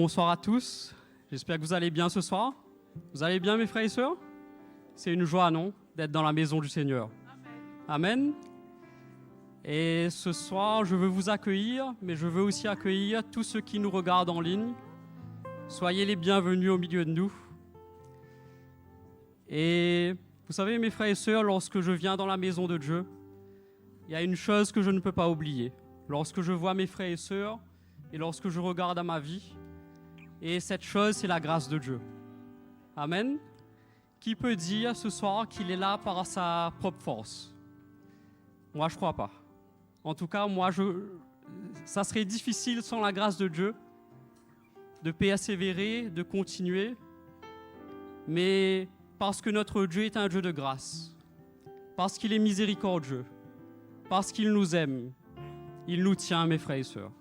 Bonsoir à tous, j'espère que vous allez bien ce soir. Vous allez bien mes frères et sœurs? C'est une joie, non, d'être dans la maison du Seigneur. Amen. Et ce soir, je veux vous accueillir, mais je veux aussi accueillir tous ceux qui nous regardent en ligne. Soyez les bienvenus au milieu de nous. Et vous savez mes frères et sœurs, lorsque je viens dans la maison de Dieu, il y a une chose que je ne peux pas oublier. Lorsque je vois mes frères et sœurs et lorsque je regarde à ma vie, et cette chose, c'est la grâce de Dieu. Amen. Qui peut dire ce soir qu'il est là par sa propre force? Moi, je ne crois pas. En tout cas, ça serait difficile sans la grâce de Dieu de persévérer, de continuer. Mais parce que notre Dieu est un Dieu de grâce, parce qu'il est miséricordieux, parce qu'il nous aime, il nous tient, mes frères et sœurs.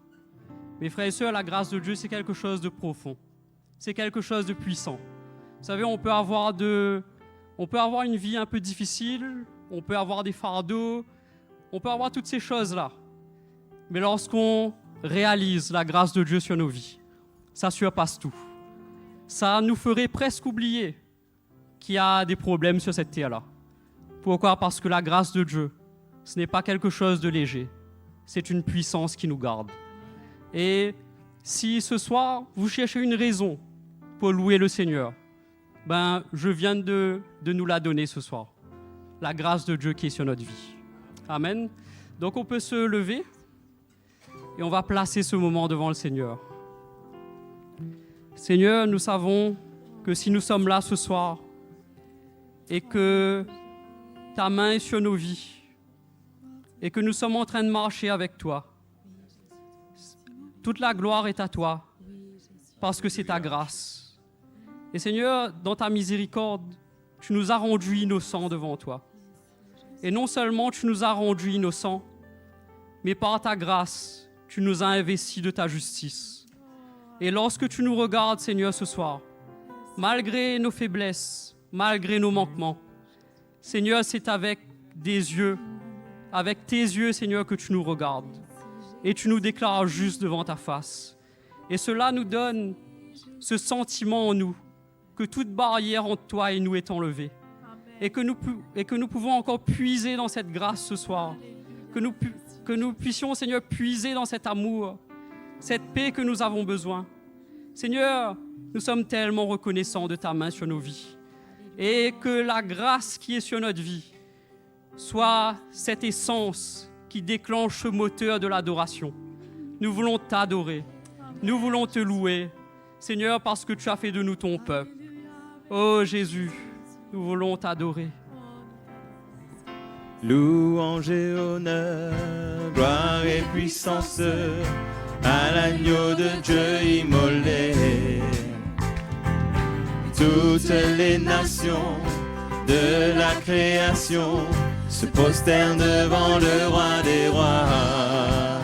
Mes frères et sœurs, la grâce de Dieu, c'est quelque chose de profond. C'est quelque chose de puissant. Vous savez, on peut avoir une vie un peu difficile, on peut avoir des fardeaux, on peut avoir toutes ces choses-là. Mais lorsqu'on réalise la grâce de Dieu sur nos vies, ça surpasse tout. Ça nous ferait presque oublier qu'il y a des problèmes sur cette terre-là. Pourquoi? Parce que la grâce de Dieu, ce n'est pas quelque chose de léger. C'est une puissance qui nous garde. Et si ce soir, vous cherchez une raison pour louer le Seigneur, je viens de nous la donner ce soir. La grâce de Dieu qui est sur notre vie. Amen. Donc on peut se lever et on va placer ce moment devant le Seigneur. Seigneur, nous savons que si nous sommes là ce soir et que ta main est sur nos vies et que nous sommes en train de marcher avec toi, toute la gloire est à toi, parce que c'est ta grâce. Et Seigneur, dans ta miséricorde, tu nous as rendus innocents devant toi. Et non seulement tu nous as rendus innocents, mais par ta grâce, tu nous as investis de ta justice. Et lorsque tu nous regardes, Seigneur, ce soir, malgré nos faiblesses, malgré nos manquements, Seigneur, c'est avec des yeux, avec tes yeux, Seigneur, que tu nous regardes. Et tu nous déclares juste devant ta face. Et cela nous donne ce sentiment en nous que toute barrière entre toi et nous est enlevée. Et que nous pouvons encore puiser dans cette grâce ce soir. Que nous puissions, Seigneur, puiser dans cet amour, cette paix que nous avons besoin. Seigneur, nous sommes tellement reconnaissants de ta main sur nos vies. Et que la grâce qui est sur notre vie soit cette essence qui déclenche ce moteur de l'adoration. Nous voulons t'adorer. Nous voulons te louer, Seigneur, parce que tu as fait de nous ton peuple. Oh Jésus, nous voulons t'adorer. Louange et honneur, gloire et puissance à l'agneau de Dieu immolé. Toutes les nations de la création se prosternent devant le roi des rois.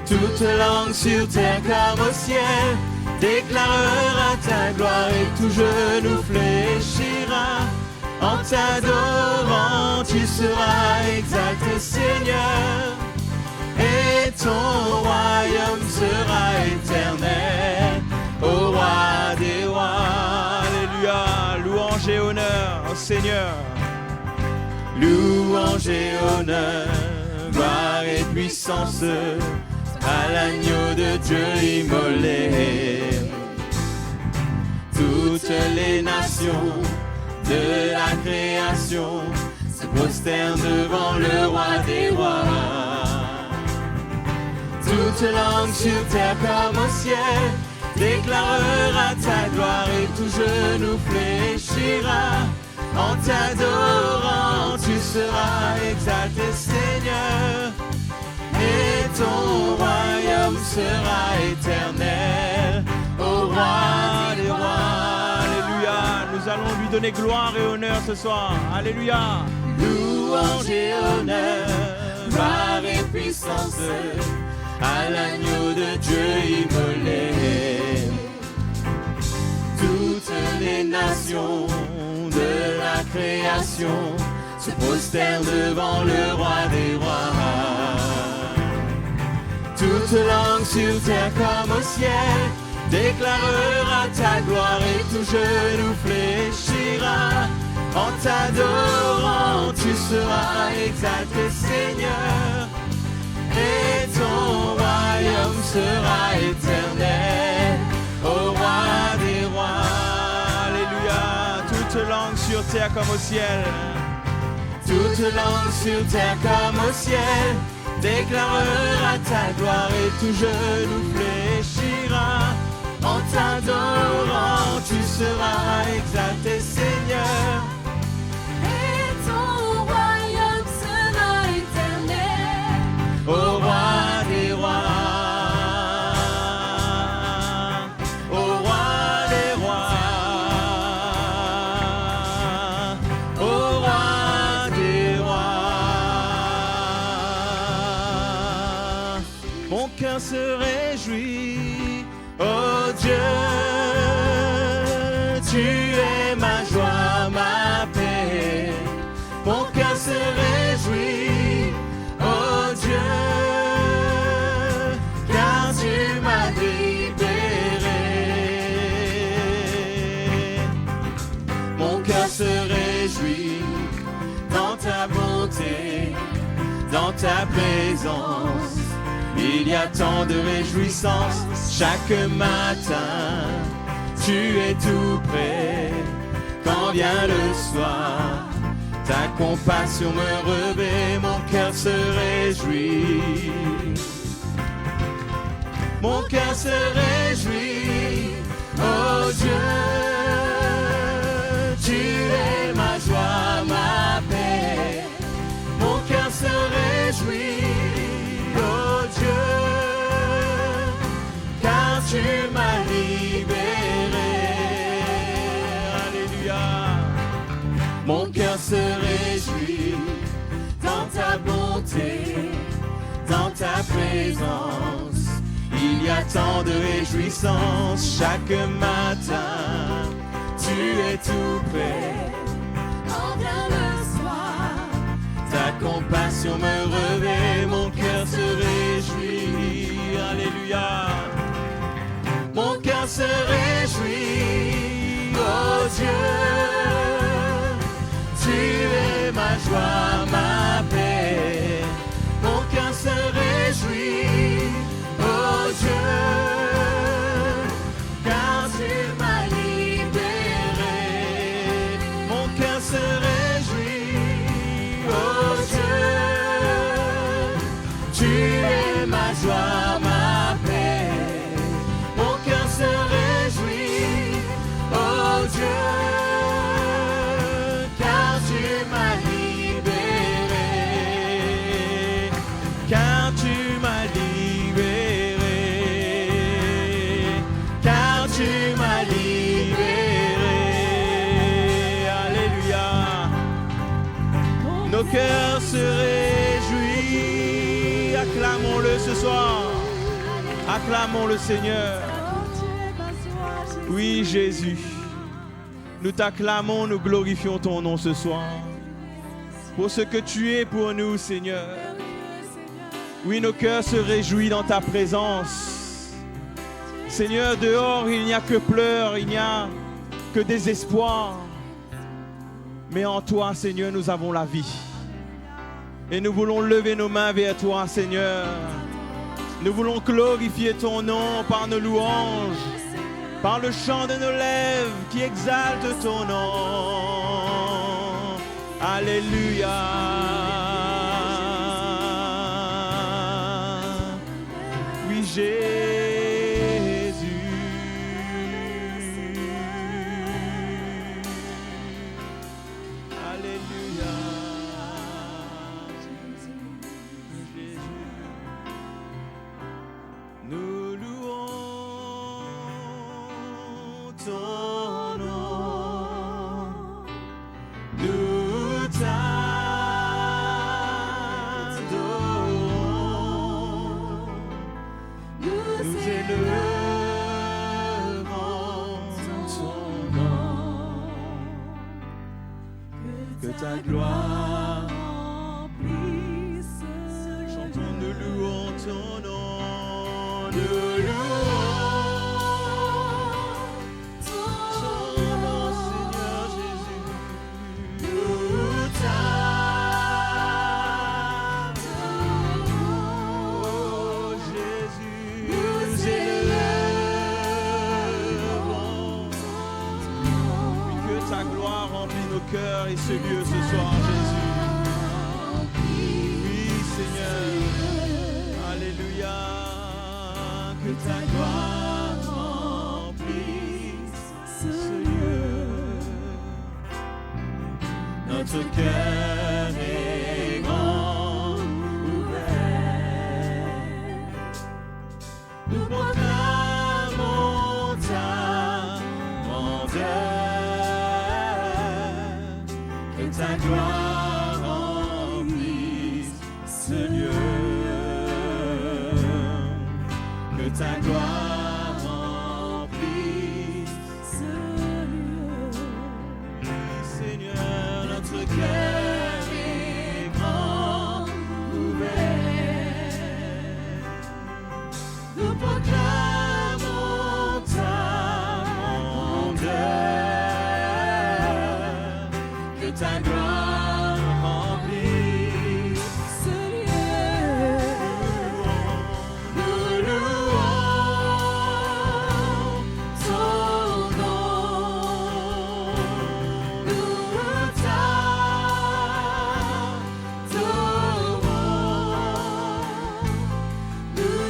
Toute langue sur terre comme au ciel déclarera ta gloire et tout genou fléchira. En t'adorant, tu seras exalté, Seigneur, et ton royaume sera éternel, ô roi des rois. Alléluia, louange et honneur au Seigneur. Louange et honneur, gloire et puissance à l'agneau de Dieu immolé. Toutes les nations de la création se prosternent devant le roi des rois. Toute langue sur terre comme au ciel déclarera ta gloire et tout genou fléchira. En t'adorant, tu seras exalté, Seigneur, et ton royaume sera éternel, ô roi des rois. Alléluia, nous allons lui donner gloire et honneur ce soir. Alléluia. Louange et honneur, gloire et puissance à l'agneau de Dieu immolé. Toutes les nations de la création se prosternent devant le roi des rois. Toute langue sur terre comme au ciel déclarera ta gloire et tout genou fléchira. En t'adorant, tu seras exalté, Seigneur, et ton royaume sera éternel, ô roi des rois. Alléluia. Toute langue sur terre comme au ciel, toute langue sur terre comme au ciel, déclarera ta gloire et tout genou fléchira. En t'adorant, tu seras exalté, Seigneur, et ton royaume sera éternel, ô roi des rois, ô roi des rois, ô roi des rois. Mon cœur se réjouit, oh Dieu, tu es ma joie, ma paix. Mon cœur se réjouit, oh Dieu, car tu m'as libéré. Mon cœur se réjouit dans ta bonté, dans ta présence. Il y a tant de réjouissance chaque matin. Tu es tout près quand vient le soir. Ta compassion me revêt, mon cœur se réjouit. Mon cœur se réjouit, oh Dieu, tu es ma joie, ma paix. Mon cœur se réjouit, oh Dieu, car tu m'as libéré. Alléluia. Mon cœur se réjouit dans ta bonté, dans ta présence. Il y a tant de réjouissance chaque matin. Tu es tout près quand vient le soir. Ta compassion me revêt, mon cœur se réjouit. Alléluia. Mon cœur se réjouit, oh Dieu, tu es ma joie, ma paix. Mon cœur se réjouit, oh Dieu, car tu m'as libéré. Mon cœur se réjouit, oh Dieu, tu es ma joie, ma paix. Mon cœur se réjouit, oh Dieu, car tu m'as libéré, car tu m'as libéré, car tu m'as libéré. Alléluia. Nos cœurs se réjouissent, acclamons-le ce soir, acclamons le Seigneur. Oui, Jésus, nous t'acclamons, nous glorifions ton nom ce soir pour ce que tu es pour nous, Seigneur. Oui, nos cœurs se réjouissent dans ta présence. Seigneur, dehors, il n'y a que pleurs, il n'y a que désespoir. Mais en toi, Seigneur, nous avons la vie. Et nous voulons lever nos mains vers toi, Seigneur. Nous voulons glorifier ton nom par nos louanges, par le chant de nos lèvres qui exalte ton nom. Alléluia. Oui, Jésus. Alléluia. Jésus. Nous louons ton nom, nous t'adorons, nous élevons ton nom, que ta gloire remplisse. Chantons, nous louons ton nom, nous louons cœur et ce lieu ce soir, Jésus. Oui, Seigneur. Alléluia. Que ta gloire remplisse ce lieu. Notre cœur est grand ouvert. Nous proclamons ta grandeur. Que ta gloire remplisse ce lieu. Que ta gloire remplisse ce lieu. Seigneur, notre cœur est grand ouvert. Nous proclamons ta grandeur. Que ta gloire remplisse ce lieu. Nous louons ton nom. Nous t'adorons. Nous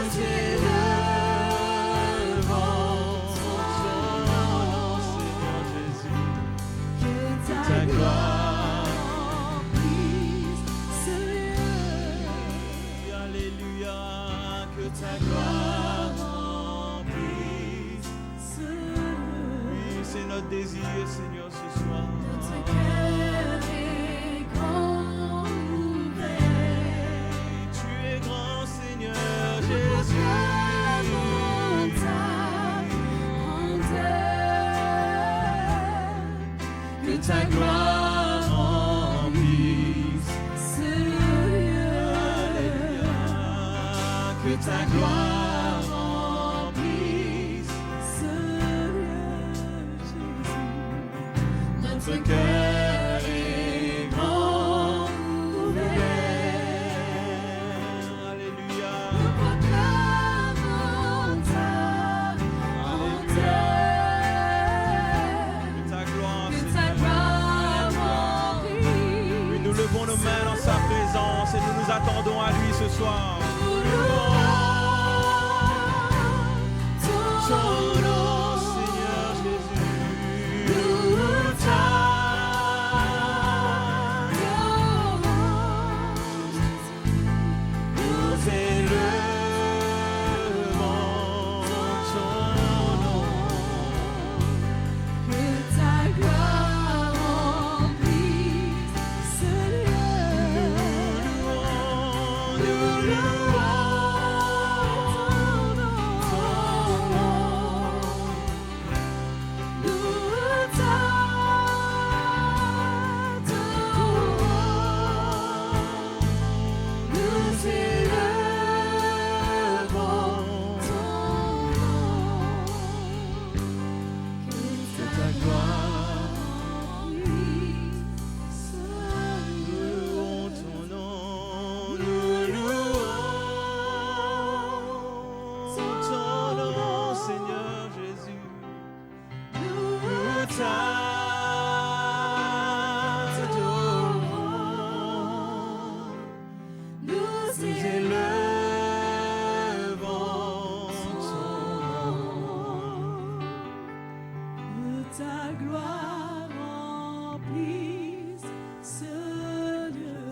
élevons ton nom, Seigneur Jésus. Que ta gloire remplisse ce lieu. Alléluia, que ta gloire remplisse ce lieu. Oui, c'est notre désir, Seigneur, ce soir. Notre cœur est grand ouvert. Tu es grand, Seigneur Nous Jésus. proclamons ta grandeur. Que ta gloire remplisse Ce lieu. Alléluia. Que ta gloire remplisse Ce lieu, Jésus. notre cœur est grand ouvert. Alléluia. Nous proclamons ta grandeur. Que ta gloire, Que ta Seigneur. gloire remplisse. Oui, nous levons nos mains dans sa présence et nous nous attendons à lui ce soir. Nous louons Ton ton nom, Seigneur Jésus. Nous t'adorons. Nous élevons ton nom. Que ta gloire remplisse ce lieu.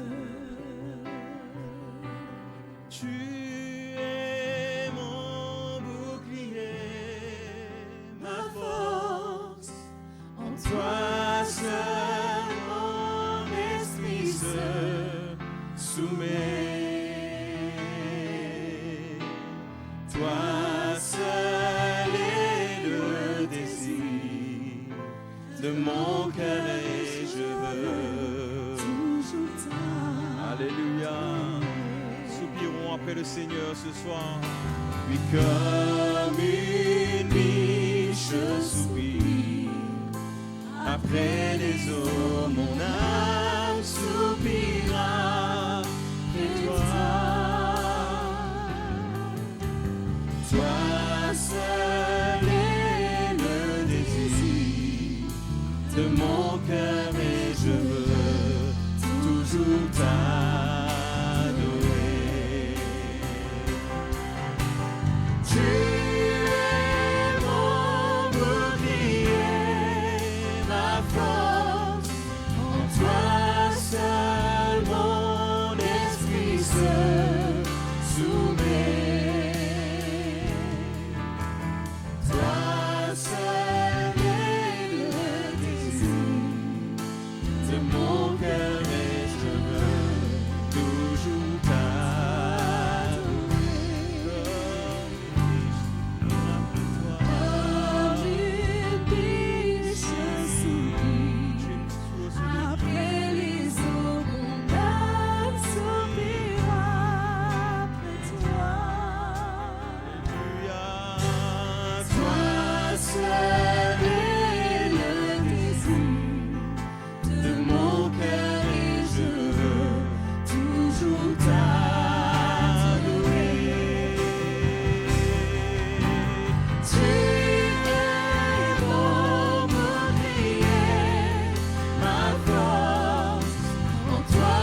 Nous louons de mon cœur et je veux toujours t'adorer. Alléluia. Soupirons après le Seigneur ce soir. Oui, comme une biche soupire après les eaux, mon âme soupira après toi. Toi seul est le désir de mon cœur et je bouclier, ma force. En toi seul mon esprit se soumet. Toi seul est le désir de mon cœur et je veux toujours t'adorer. Comme une biche soupire après les eaux, mon âme soupira après toi. Toi seul est le désir de mon cœur et je veux toujours t'adorer. Tu es mon bouclier, ma force. En toi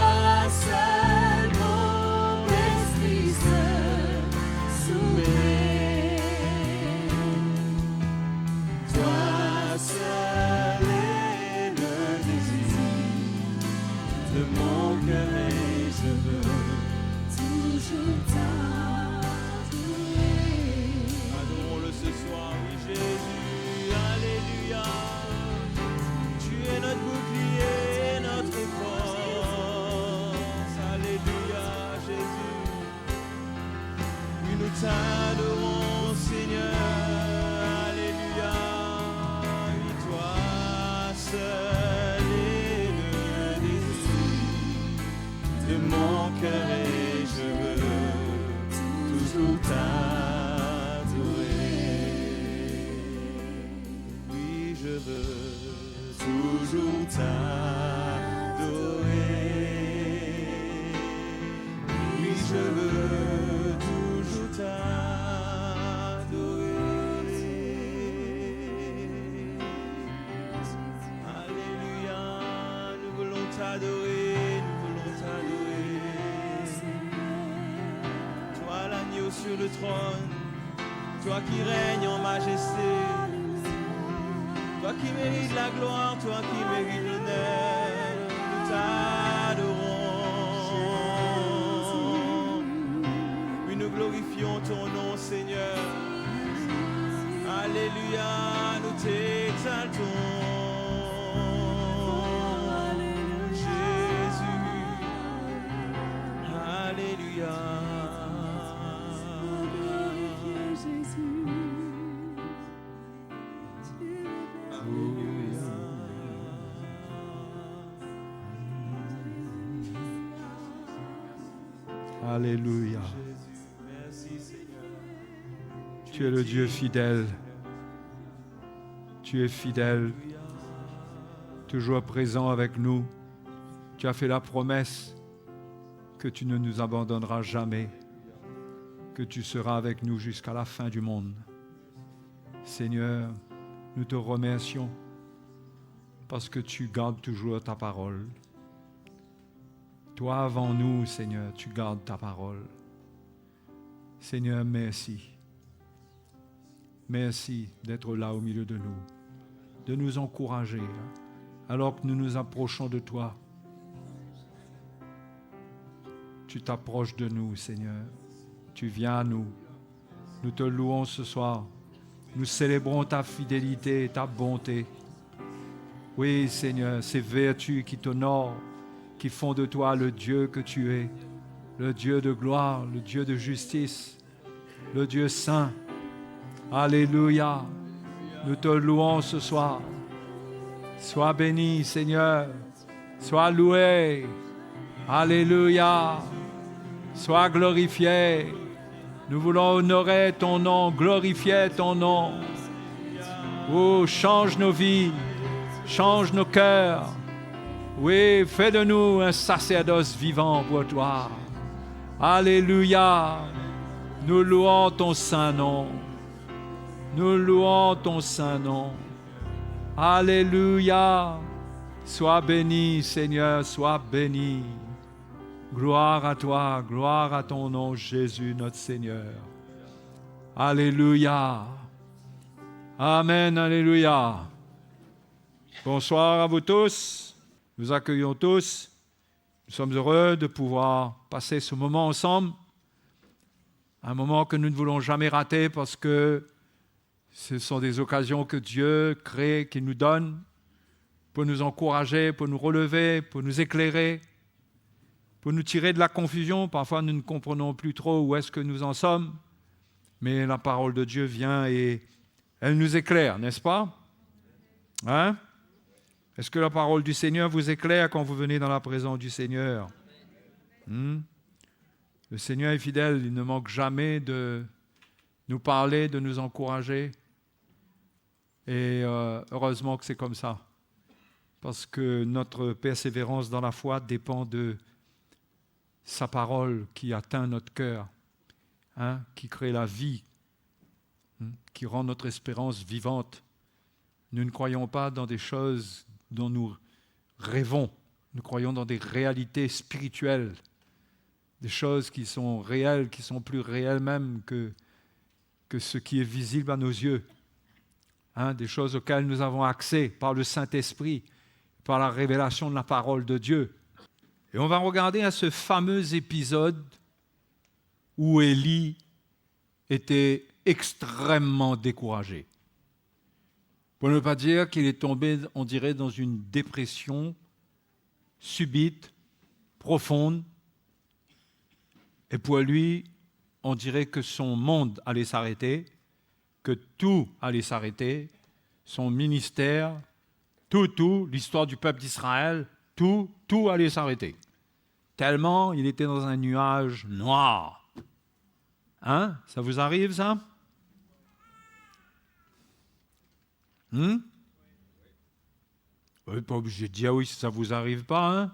seul mon esprit se soumet. Toi seul est le désir de mon cœur et je veux Toujours t'adorer. Adorons-le ce soir, oui Jésus, alléluia. Tu es notre bouclier, notre force, alléluia Jésus. Oui nous t'adorons Seigneur, alléluia. Oui toi seul est le désir de mon cœur et je veux toujours t'adorer. Oui, je veux toujours t'adorer. Oui, je veux toujours t'adorer. Alléluia, nous voulons t'adorer, nous voulons t'adorer. Toi l'agneau sur le trône, toi qui règnes en majesté, toi qui mérites la gloire, toi qui mérites l'honneur, nous t'adorons. Oui, nous glorifions ton nom, Seigneur. Alléluia, nous t'exaltons. Jésus, alléluia. Glorifié Jésus. Tu es Alléluia. Merci Seigneur. Tu es le Dieu fidèle. Tu es fidèle, toujours présent avec nous. Tu as fait la promesse que tu ne nous abandonneras jamais, que tu seras avec nous jusqu'à la fin du monde. Seigneur, nous te remercions parce que tu gardes toujours ta parole. Toi avant nous, Seigneur, tu gardes ta parole. Seigneur, merci. Merci d'être là au milieu de nous, de nous encourager alors que nous nous approchons de toi. Tu t'approches de nous, Seigneur. Tu viens à nous. Nous te louons ce soir. Nous célébrons ta fidélité et ta bonté. Oui, Seigneur, ces vertus qui t'honorent, qui font de toi le Dieu que tu es, le Dieu de gloire, le Dieu de justice, le Dieu saint. Alléluia. Nous te louons ce soir. Sois béni, Seigneur. Sois loué. Alléluia. Sois glorifié. Nous voulons honorer ton nom, glorifier ton nom. Oh, change nos vies, change nos cœurs. Oui, fais de nous un sacerdoce vivant pour toi. Alléluia. Nous louons ton saint nom. Nous louons ton saint nom. Alléluia. Sois béni, Seigneur, sois béni. Gloire à toi, gloire à ton nom, Jésus, notre Seigneur. Alléluia. Amen, alléluia. Bonsoir à vous tous. Nous accueillons tous. Nous sommes heureux de pouvoir passer ce moment ensemble. Un moment que nous ne voulons jamais rater parce que ce sont des occasions que Dieu crée, qu'il nous donne pour nous encourager, pour nous relever, pour nous éclairer, pour nous tirer de la confusion. Parfois, nous ne comprenons plus trop où est-ce que nous en sommes, mais la parole de Dieu vient et elle nous éclaire, n'est-ce pas? Hein? Est-ce que la parole du Seigneur vous éclaire quand vous venez dans la présence du Seigneur? Le Seigneur est fidèle, il ne manque jamais de nous parler, de nous encourager. Et heureusement que c'est comme ça. Parce que notre persévérance dans la foi dépend de sa parole qui atteint notre cœur, qui crée la vie, qui rend notre espérance vivante. Nous ne croyons pas dans des choses dont nous rêvons. Nous croyons dans des réalités spirituelles, des choses qui sont réelles, qui sont plus réelles même que ce qui est visible à nos yeux. Des choses auxquelles nous avons accès par le Saint-Esprit, par la révélation de la parole de Dieu. Et on va regarder à ce fameux épisode où Élie était extrêmement découragé. Pour ne pas dire qu'il est tombé, on dirait, dans une dépression subite, profonde. Et pour lui, on dirait que son monde allait s'arrêter, que tout allait s'arrêter, son ministère, tout, l'histoire du peuple d'Israël, tout allait s'arrêter. Tellement il était dans un nuage noir. Ça vous arrive, ça? Vous n'êtes pas obligé de dire oui si ça ne vous arrive pas,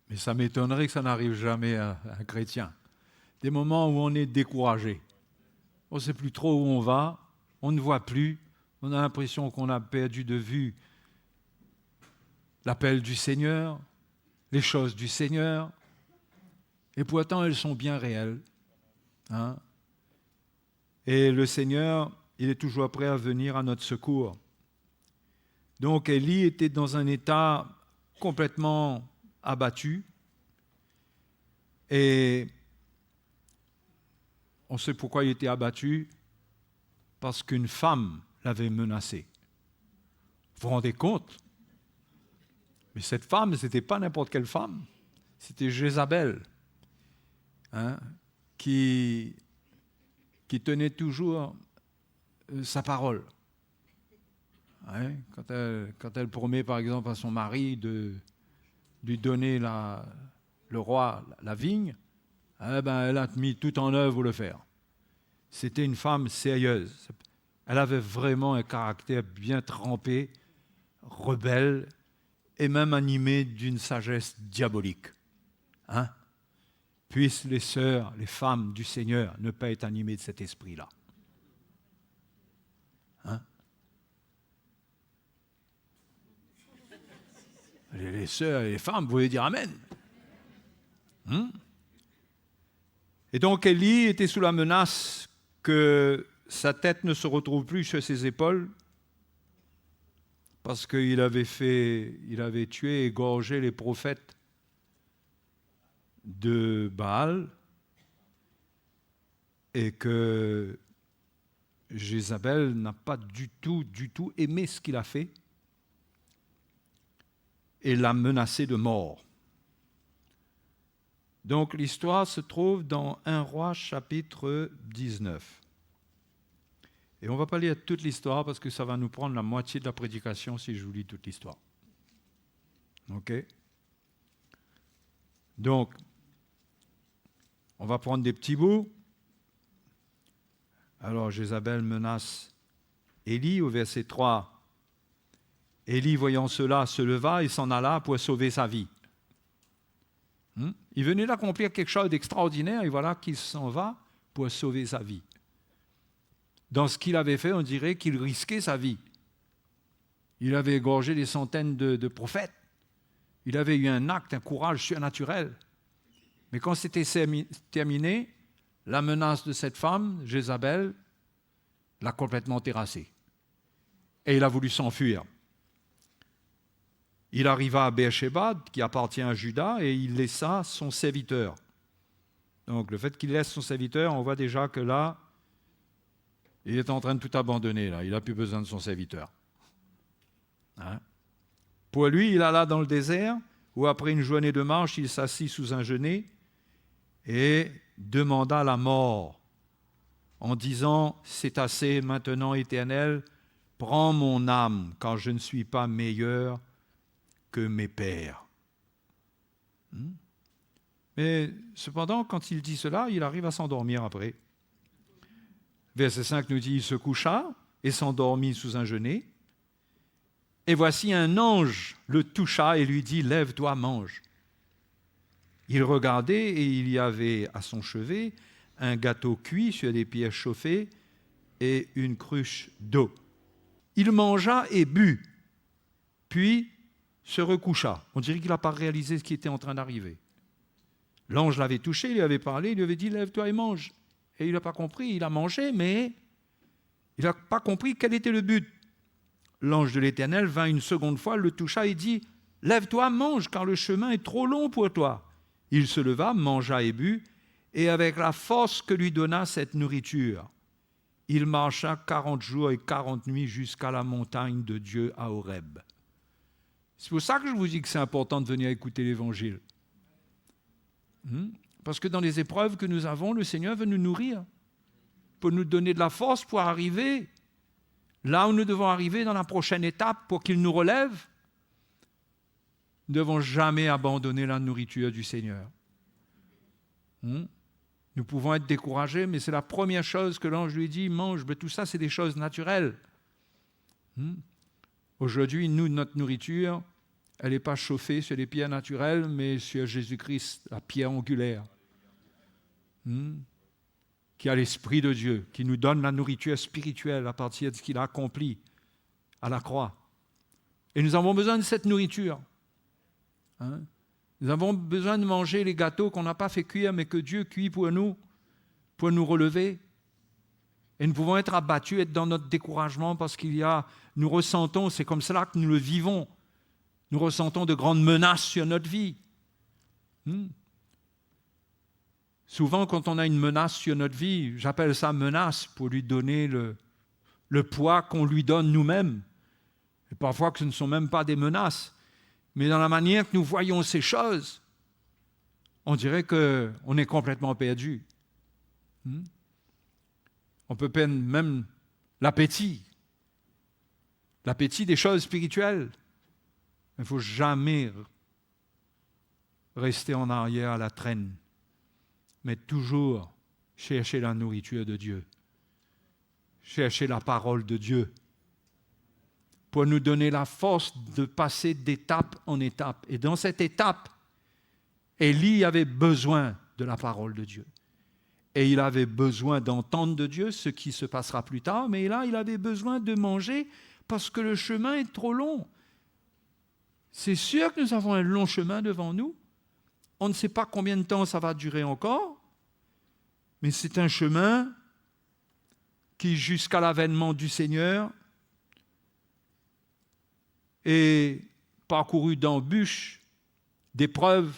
mais ça m'étonnerait que ça n'arrive jamais à un chrétien. Des moments où on est découragé. On ne sait plus trop où on va, on ne voit plus, on a l'impression qu'on a perdu de vue l'appel du Seigneur, les choses du Seigneur, et pourtant elles sont bien réelles. Et le Seigneur, il est toujours prêt à venir à notre secours. Donc Élie était dans un état complètement abattu, et on sait pourquoi il était abattu, parce qu'une femme l'avait menacé. Vous vous rendez compte? Mais cette femme, ce n'était pas n'importe quelle femme, c'était Jézabel, qui tenait toujours sa parole. Quand elle promet, par exemple, à son mari de lui donner le roi la vigne, elle a mis tout en œuvre pour le faire. C'était une femme sérieuse. Elle avait vraiment un caractère bien trempé, rebelle, et même animé d'une sagesse diabolique. Puissent les sœurs, les femmes du Seigneur ne pas être animées de cet esprit-là. Les sœurs et les femmes, vous pouvez dire Amen. Et donc Élie était sous la menace que sa tête ne se retrouve plus sur ses épaules parce qu'il avait tué et égorgé les prophètes de Baal et que Jézabel n'a pas du tout aimé ce qu'il a fait et l'a menacé de mort. Donc l'histoire se trouve dans 1 Roi chapitre 19. Et on ne va pas lire toute l'histoire parce que ça va nous prendre la moitié de la prédication si je vous lis toute l'histoire. OK? Donc, on va prendre des petits bouts. Alors Jézabel menace Élie au verset 3. Élie, voyant cela, se leva et s'en alla pour sauver sa vie. Il venait d'accomplir quelque chose d'extraordinaire et voilà qu'il s'en va pour sauver sa vie. Dans ce qu'il avait fait, on dirait qu'il risquait sa vie. Il avait égorgé des centaines de prophètes. Il avait eu un acte, un courage surnaturel. Mais quand c'était terminé, la menace de cette femme, Jézabel, l'a complètement terrassé. et il a voulu s'enfuir. Il arriva à Beersheba, qui appartient à Juda, et il laissa son serviteur. Donc le fait qu'il laisse son serviteur, on voit déjà que là, il est en train de tout abandonner. Là. Il n'a plus besoin de son serviteur. Hein? Pour lui, il alla dans le désert, où après une journée de marche, il s'assit sous un genêt et demanda la mort, en disant « C'est assez maintenant, Éternel, prends mon âme, car je ne suis pas meilleur que mes pères. » Mais cependant, quand il dit cela, il arrive à s'endormir après. Verset 5 nous dit « Il se coucha et s'endormit sous un genêt. Et voici un ange le toucha et lui dit « Lève-toi, mange. » Il regardait et il y avait à son chevet un gâteau cuit sur des pierres chauffées et une cruche d'eau. Il mangea et but, puis se recoucha. On dirait qu'il n'a pas réalisé ce qui était en train d'arriver. L'ange l'avait touché, il lui avait parlé, il lui avait dit « Lève-toi et mange ». Et il n'a pas compris, il a mangé, mais il n'a pas compris quel était le but. L'ange de l'Éternel vint une seconde fois, le toucha et dit « Lève-toi, mange, car le chemin est trop long pour toi. » Il se leva, mangea et but, et avec la force que lui donna cette nourriture, il marcha 40 jours et 40 nuits jusqu'à la montagne de Dieu à Horeb. C'est pour ça que je vous dis que c'est important de venir écouter l'Évangile. Parce que dans les épreuves que nous avons, le Seigneur veut nous nourrir, pour nous donner de la force pour arriver là où nous devons arriver dans la prochaine étape, pour qu'il nous relève. Nous ne devons jamais abandonner la nourriture du Seigneur. Nous pouvons être découragés, mais c'est la première chose que l'ange lui dit, mange, mais tout ça c'est des choses naturelles. Aujourd'hui, nous, notre nourriture, elle n'est pas chauffée sur les pierres naturelles, mais sur Jésus-Christ, la pierre angulaire, qui a l'Esprit de Dieu, qui nous donne la nourriture spirituelle à partir de ce qu'il a accompli à la croix. Et nous avons besoin de cette nourriture. Nous avons besoin de manger les gâteaux qu'on n'a pas fait cuire, mais que Dieu cuit pour nous relever. Et nous pouvons être abattus, être dans notre découragement, parce nous ressentons, c'est comme cela que nous le vivons, nous ressentons de grandes menaces sur notre vie. Souvent, quand on a une menace sur notre vie, j'appelle ça menace pour lui donner le poids qu'on lui donne nous-mêmes. Et parfois que ce ne sont même pas des menaces, mais dans la manière que nous voyons ces choses, on dirait qu'on est complètement perdu. On peut perdre même l'appétit des choses spirituelles. Il ne faut jamais rester en arrière à la traîne, mais toujours chercher la nourriture de Dieu, chercher la parole de Dieu, pour nous donner la force de passer d'étape en étape. Et dans cette étape, Élie avait besoin de la parole de Dieu. Et il avait besoin d'entendre de Dieu ce qui se passera plus tard, mais là, il avait besoin de manger parce que le chemin est trop long. C'est sûr que nous avons un long chemin devant nous. On ne sait pas combien de temps ça va durer encore, mais c'est un chemin qui, jusqu'à l'avènement du Seigneur, est parcouru d'embûches, d'épreuves.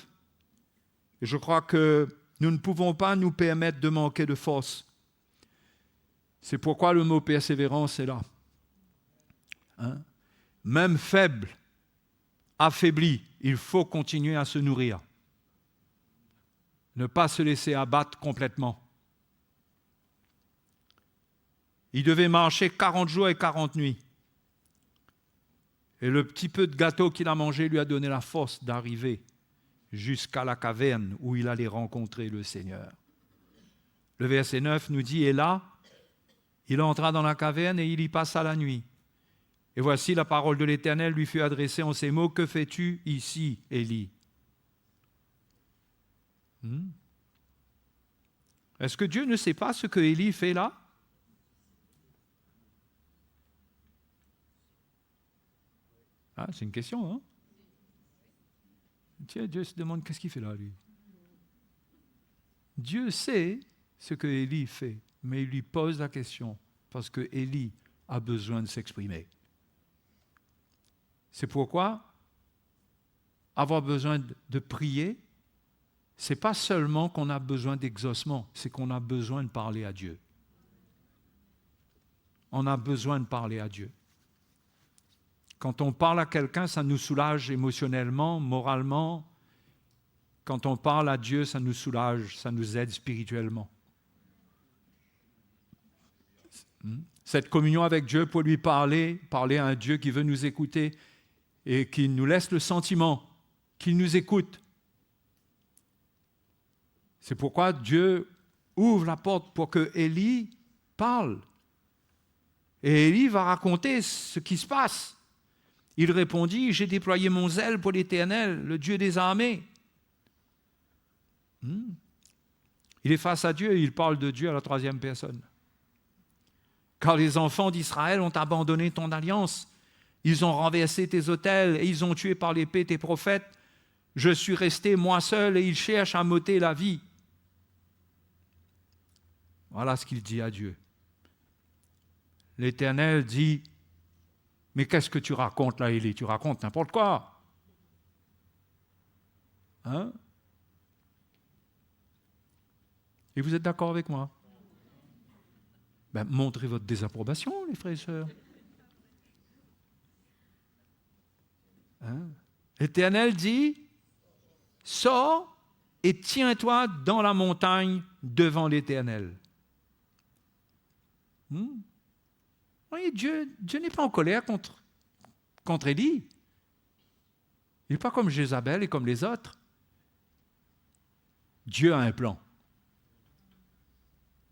Et je crois que nous ne pouvons pas nous permettre de manquer de force. C'est pourquoi le mot persévérance est là. Même faible, affaibli, il faut continuer à se nourrir. Ne pas se laisser abattre complètement. Il devait marcher 40 jours et 40 nuits. Et le petit peu de gâteau qu'il a mangé lui a donné la force d'arriver jusqu'à la caverne où il allait rencontrer le Seigneur. Le verset 9 nous dit « Et là, il entra dans la caverne et il y passa la nuit. Et voici la parole de l'Éternel lui fut adressée en ces mots, « Que fais-tu ici, Élie » Est-ce que Dieu ne sait pas ce que Élie fait là? C'est une question, hein? Tiens, Dieu se demande qu'est-ce qu'il fait là, lui. Dieu sait ce que Élie fait, mais il lui pose la question parce que Élie a besoin de s'exprimer. C'est pourquoi avoir besoin de prier, ce n'est pas seulement qu'on a besoin d'exaucement, c'est qu'on a besoin de parler à Dieu. On a besoin de parler à Dieu. Quand on parle à quelqu'un, ça nous soulage émotionnellement, moralement. Quand on parle à Dieu, ça nous soulage, ça nous aide spirituellement. Cette communion avec Dieu pour lui parler à un Dieu qui veut nous écouter et qui nous laisse le sentiment qu'il nous écoute. C'est pourquoi Dieu ouvre la porte pour que Élie parle. Et Élie va raconter ce qui se passe. Il répondit, « J'ai déployé mon zèle pour l'Éternel, le Dieu des armées. » Il est face à Dieu et il parle de Dieu à la troisième personne. « Car les enfants d'Israël ont abandonné ton alliance. Ils ont renversé tes autels et ils ont tué par l'épée tes prophètes. Je suis resté moi seul et ils cherchent à m'ôter la vie. » Voilà ce qu'il dit à Dieu. L'Éternel dit, « Mais qu'est-ce que tu racontes là, Élie? Tu racontes n'importe quoi. » Hein? Et vous êtes d'accord avec moi? Montrez votre désapprobation, les frères et sœurs. Hein? L'Éternel dit, « Sors et tiens-toi dans la montagne devant l'Éternel. » Oui, Dieu n'est pas en colère contre Élie. Il n'est pas comme Jézabel et comme les autres. Dieu a un plan.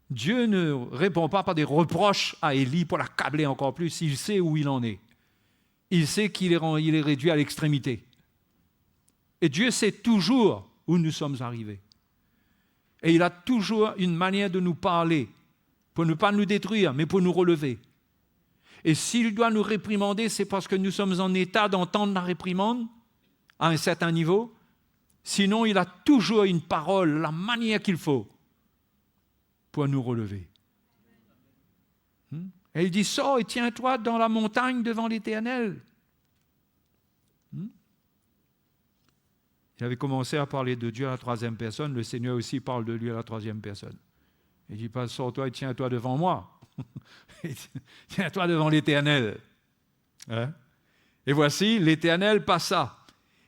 Dieu ne répond pas par des reproches à Élie pour l'accabler encore plus. Il sait où il en est. Il sait qu'il est réduit à l'extrémité. Et Dieu sait toujours où nous sommes arrivés. Et il a toujours une manière de nous parler pour ne pas nous détruire, mais pour nous relever. Et s'il doit nous réprimander, c'est parce que nous sommes en état d'entendre la réprimande à un certain niveau. Sinon, il a toujours une parole, la manière qu'il faut pour nous relever. Et il dit, sors et tiens-toi dans la montagne devant l'Éternel. Il avait commencé à parler de Dieu à la troisième personne, le Seigneur aussi parle de lui à la troisième personne. Il dit pas, sors-toi et tiens-toi devant moi. Tiens-toi devant l'Éternel. Hein? Et voici, l'Éternel passa.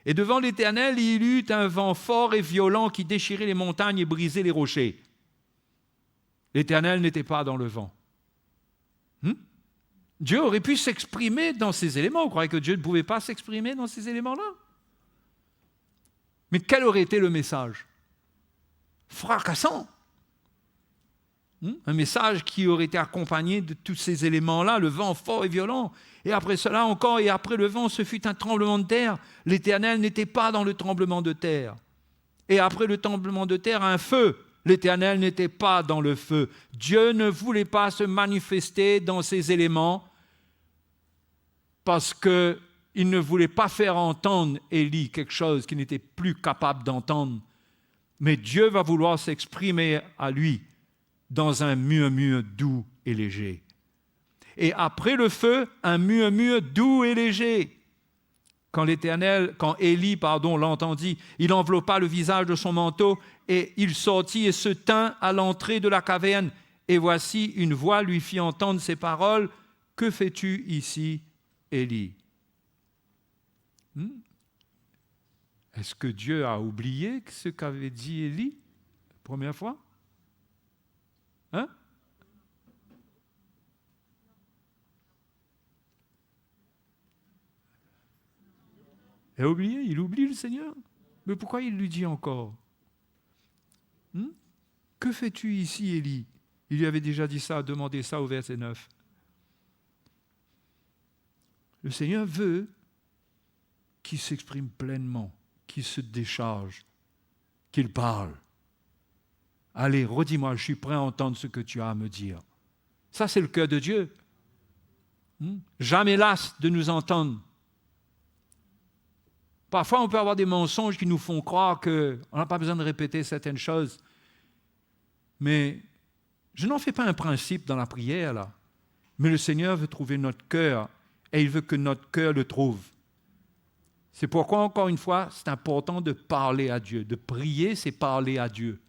Et devant l'Éternel, il y eut un vent fort et violent qui déchirait les montagnes et brisait les rochers. L'Éternel n'était pas dans le vent. Dieu aurait pu s'exprimer dans ces éléments. Vous croyez que Dieu ne pouvait pas s'exprimer dans ces éléments-là? Mais quel aurait été le message? Fracassant. Un message qui aurait été accompagné de tous ces éléments-là, le vent fort et violent. Et après cela encore, et après le vent, ce fut un tremblement de terre. L'Éternel n'était pas dans le tremblement de terre. Et après le tremblement de terre, un feu. L'Éternel n'était pas dans le feu. Dieu ne voulait pas se manifester dans ces éléments parce qu'il ne voulait pas faire entendre Élie quelque chose qu'il n'était plus capable d'entendre. Mais Dieu va vouloir s'exprimer à lui dans un murmure doux et léger. Et après le feu, un murmure doux et léger. Quand Élie l'entendit, il enveloppa le visage de son manteau et il sortit et se tint à l'entrée de la caverne. Et voici, une voix lui fit entendre ces paroles. « Que fais-tu ici, Élie » Est-ce que Dieu a oublié ce qu'avait dit Élie la première fois? Hein? Il a oublié, il oublie le Seigneur. Mais pourquoi il lui dit encore? Que fais-tu ici, Élie? Il lui avait déjà dit ça, demandé ça au verset 9. Le Seigneur veut qu'il s'exprime pleinement, qu'il se décharge, qu'il parle. Allez, redis-moi, je suis prêt à entendre ce que tu as à me dire. Ça, c'est le cœur de Dieu. Jamais las de nous entendre. Parfois, on peut avoir des mensonges qui nous font croire qu'on n'a pas besoin de répéter certaines choses. Mais je n'en fais pas un principe dans la prière, là. Mais le Seigneur veut trouver notre cœur et il veut que notre cœur le trouve. C'est pourquoi, encore une fois, c'est important de parler à Dieu. De prier, c'est parler à Dieu.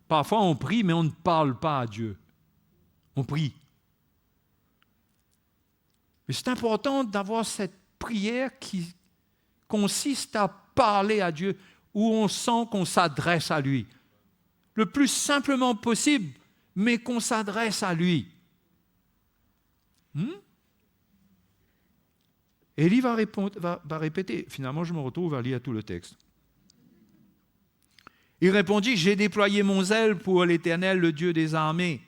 Parfois, on prie, mais on ne parle pas à Dieu. On prie. Mais c'est important d'avoir cette prière qui consiste à parler à Dieu, où on sent qu'on s'adresse à lui. Le plus simplement possible, mais qu'on s'adresse à lui. Élie va répéter. Finalement, je me retrouve à lire tout le texte. Il répondit, « J'ai déployé mon zèle pour l'Éternel, le Dieu des armées,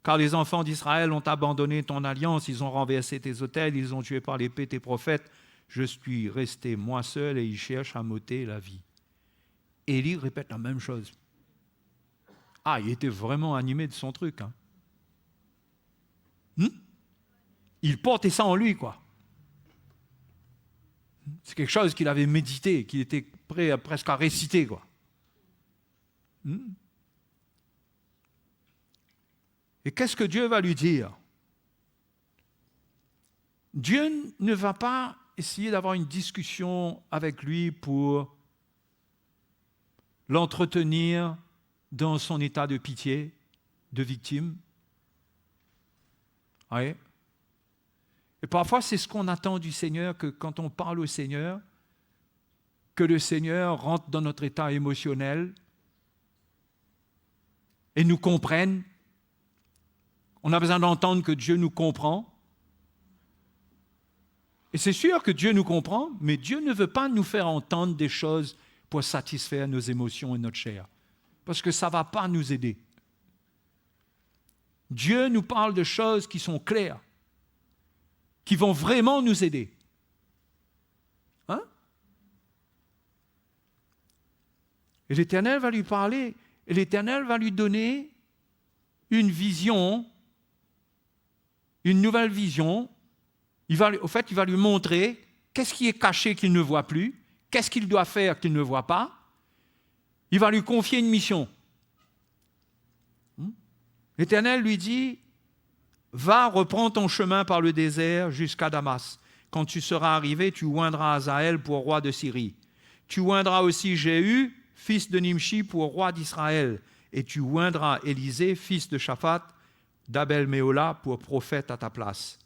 car les enfants d'Israël ont abandonné ton alliance, ils ont renversé tes autels, ils ont tué par l'épée tes prophètes. Je suis resté moi seul et ils cherchent à m'ôter la vie. » Élie répète la même chose. Ah, il était vraiment animé de son truc. Il portait ça en lui, quoi. C'est quelque chose qu'il avait médité, qu'il était prêt presque à réciter, quoi. Et qu'est-ce que Dieu va lui dire? Dieu ne va pas essayer d'avoir une discussion avec lui pour l'entretenir dans son état de pitié, de victime. Oui. Et parfois, c'est ce qu'on attend du Seigneur, que quand on parle au Seigneur, que le Seigneur rentre dans notre état émotionnel et nous comprenne. On a besoin d'entendre que Dieu nous comprend. Et c'est sûr que Dieu nous comprend, mais Dieu ne veut pas nous faire entendre des choses pour satisfaire nos émotions et notre chair. Parce que ça ne va pas nous aider. Dieu nous parle de choses qui sont claires, qui vont vraiment nous aider. Et l'Éternel va lui parler, et l'Éternel va lui donner une vision, une nouvelle vision. Il va lui montrer qu'est-ce qui est caché qu'il ne voit plus, qu'est-ce qu'il doit faire qu'il ne voit pas. Il va lui confier une mission. L'Éternel lui dit, « Va, reprends ton chemin par le désert jusqu'à Damas. Quand tu seras arrivé, tu oindras Hazaël pour roi de Syrie. Tu oindras aussi Jéhu, fils de Nimshi, pour roi d'Israël. Et tu oindras Élisée, fils de Shaphat, d'Abel-Méhola, pour prophète à ta place. »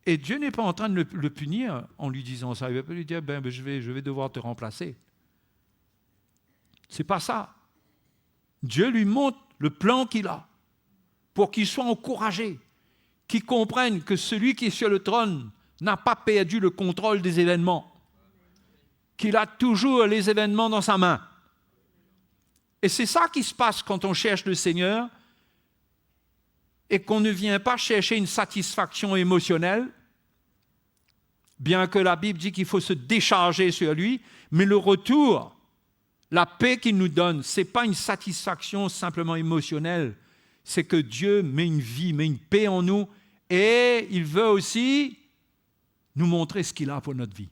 Et Dieu n'est pas en train de le punir en lui disant ça. Il ne va pas lui dire, je vais devoir te remplacer. Ce n'est pas ça. Dieu lui montre le plan qu'il a pour qu'il soit encouragé, qu'il comprenne que celui qui est sur le trône n'a pas perdu le contrôle des événements, qu'il a toujours les événements dans sa main. Et c'est ça qui se passe quand on cherche le Seigneur et qu'on ne vient pas chercher une satisfaction émotionnelle, bien que la Bible dit qu'il faut se décharger sur lui, mais le retour, la paix qu'il nous donne, ce n'est pas une satisfaction simplement émotionnelle, c'est que Dieu met une vie, met une paix en nous, et il veut aussi nous montrer ce qu'il a pour notre vie.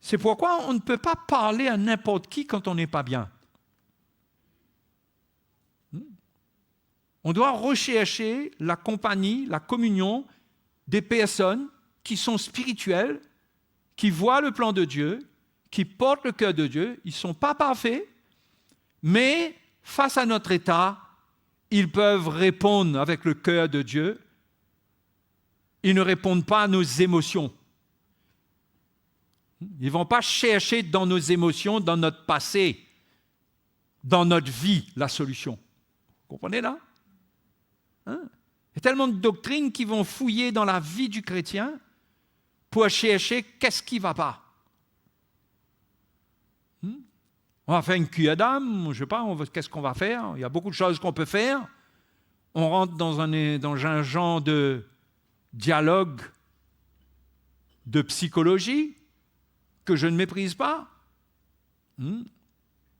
C'est pourquoi on ne peut pas parler à n'importe qui quand on n'est pas bien. On doit rechercher la compagnie, la communion des personnes qui sont spirituelles, qui voient le plan de Dieu, qui portent le cœur de Dieu. Ils ne sont pas parfaits, mais face à notre état, ils peuvent répondre avec le cœur de Dieu. Ils ne répondent pas à nos émotions. Ils ne vont pas chercher dans nos émotions, dans notre passé, dans notre vie, la solution. Vous comprenez là? Il y a tellement de doctrines qui vont fouiller dans la vie du chrétien pour chercher qu'est-ce qui ne va pas. On va faire une cure d'âme, je ne sais pas, qu'est-ce qu'on va faire? Il y a beaucoup de choses qu'on peut faire. On rentre dans un genre de dialogue de psychologie que je ne méprise pas.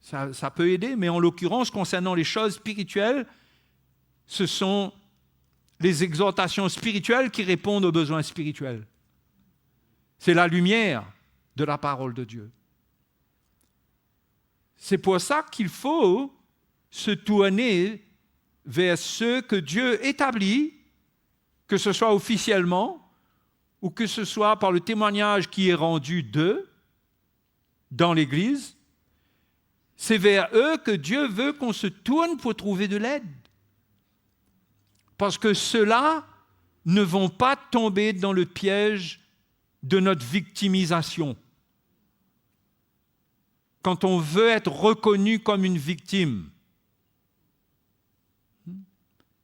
Ça peut aider, mais en l'occurrence, concernant les choses spirituelles, ce sont les exhortations spirituelles qui répondent aux besoins spirituels. C'est la lumière de la parole de Dieu. C'est pour ça qu'il faut se tourner vers ceux que Dieu établit, que ce soit officiellement ou que ce soit par le témoignage qui est rendu d'eux dans l'Église. C'est vers eux que Dieu veut qu'on se tourne pour trouver de l'aide. Parce que ceux-là ne vont pas tomber dans le piège de notre victimisation. Quand on veut être reconnu comme une victime,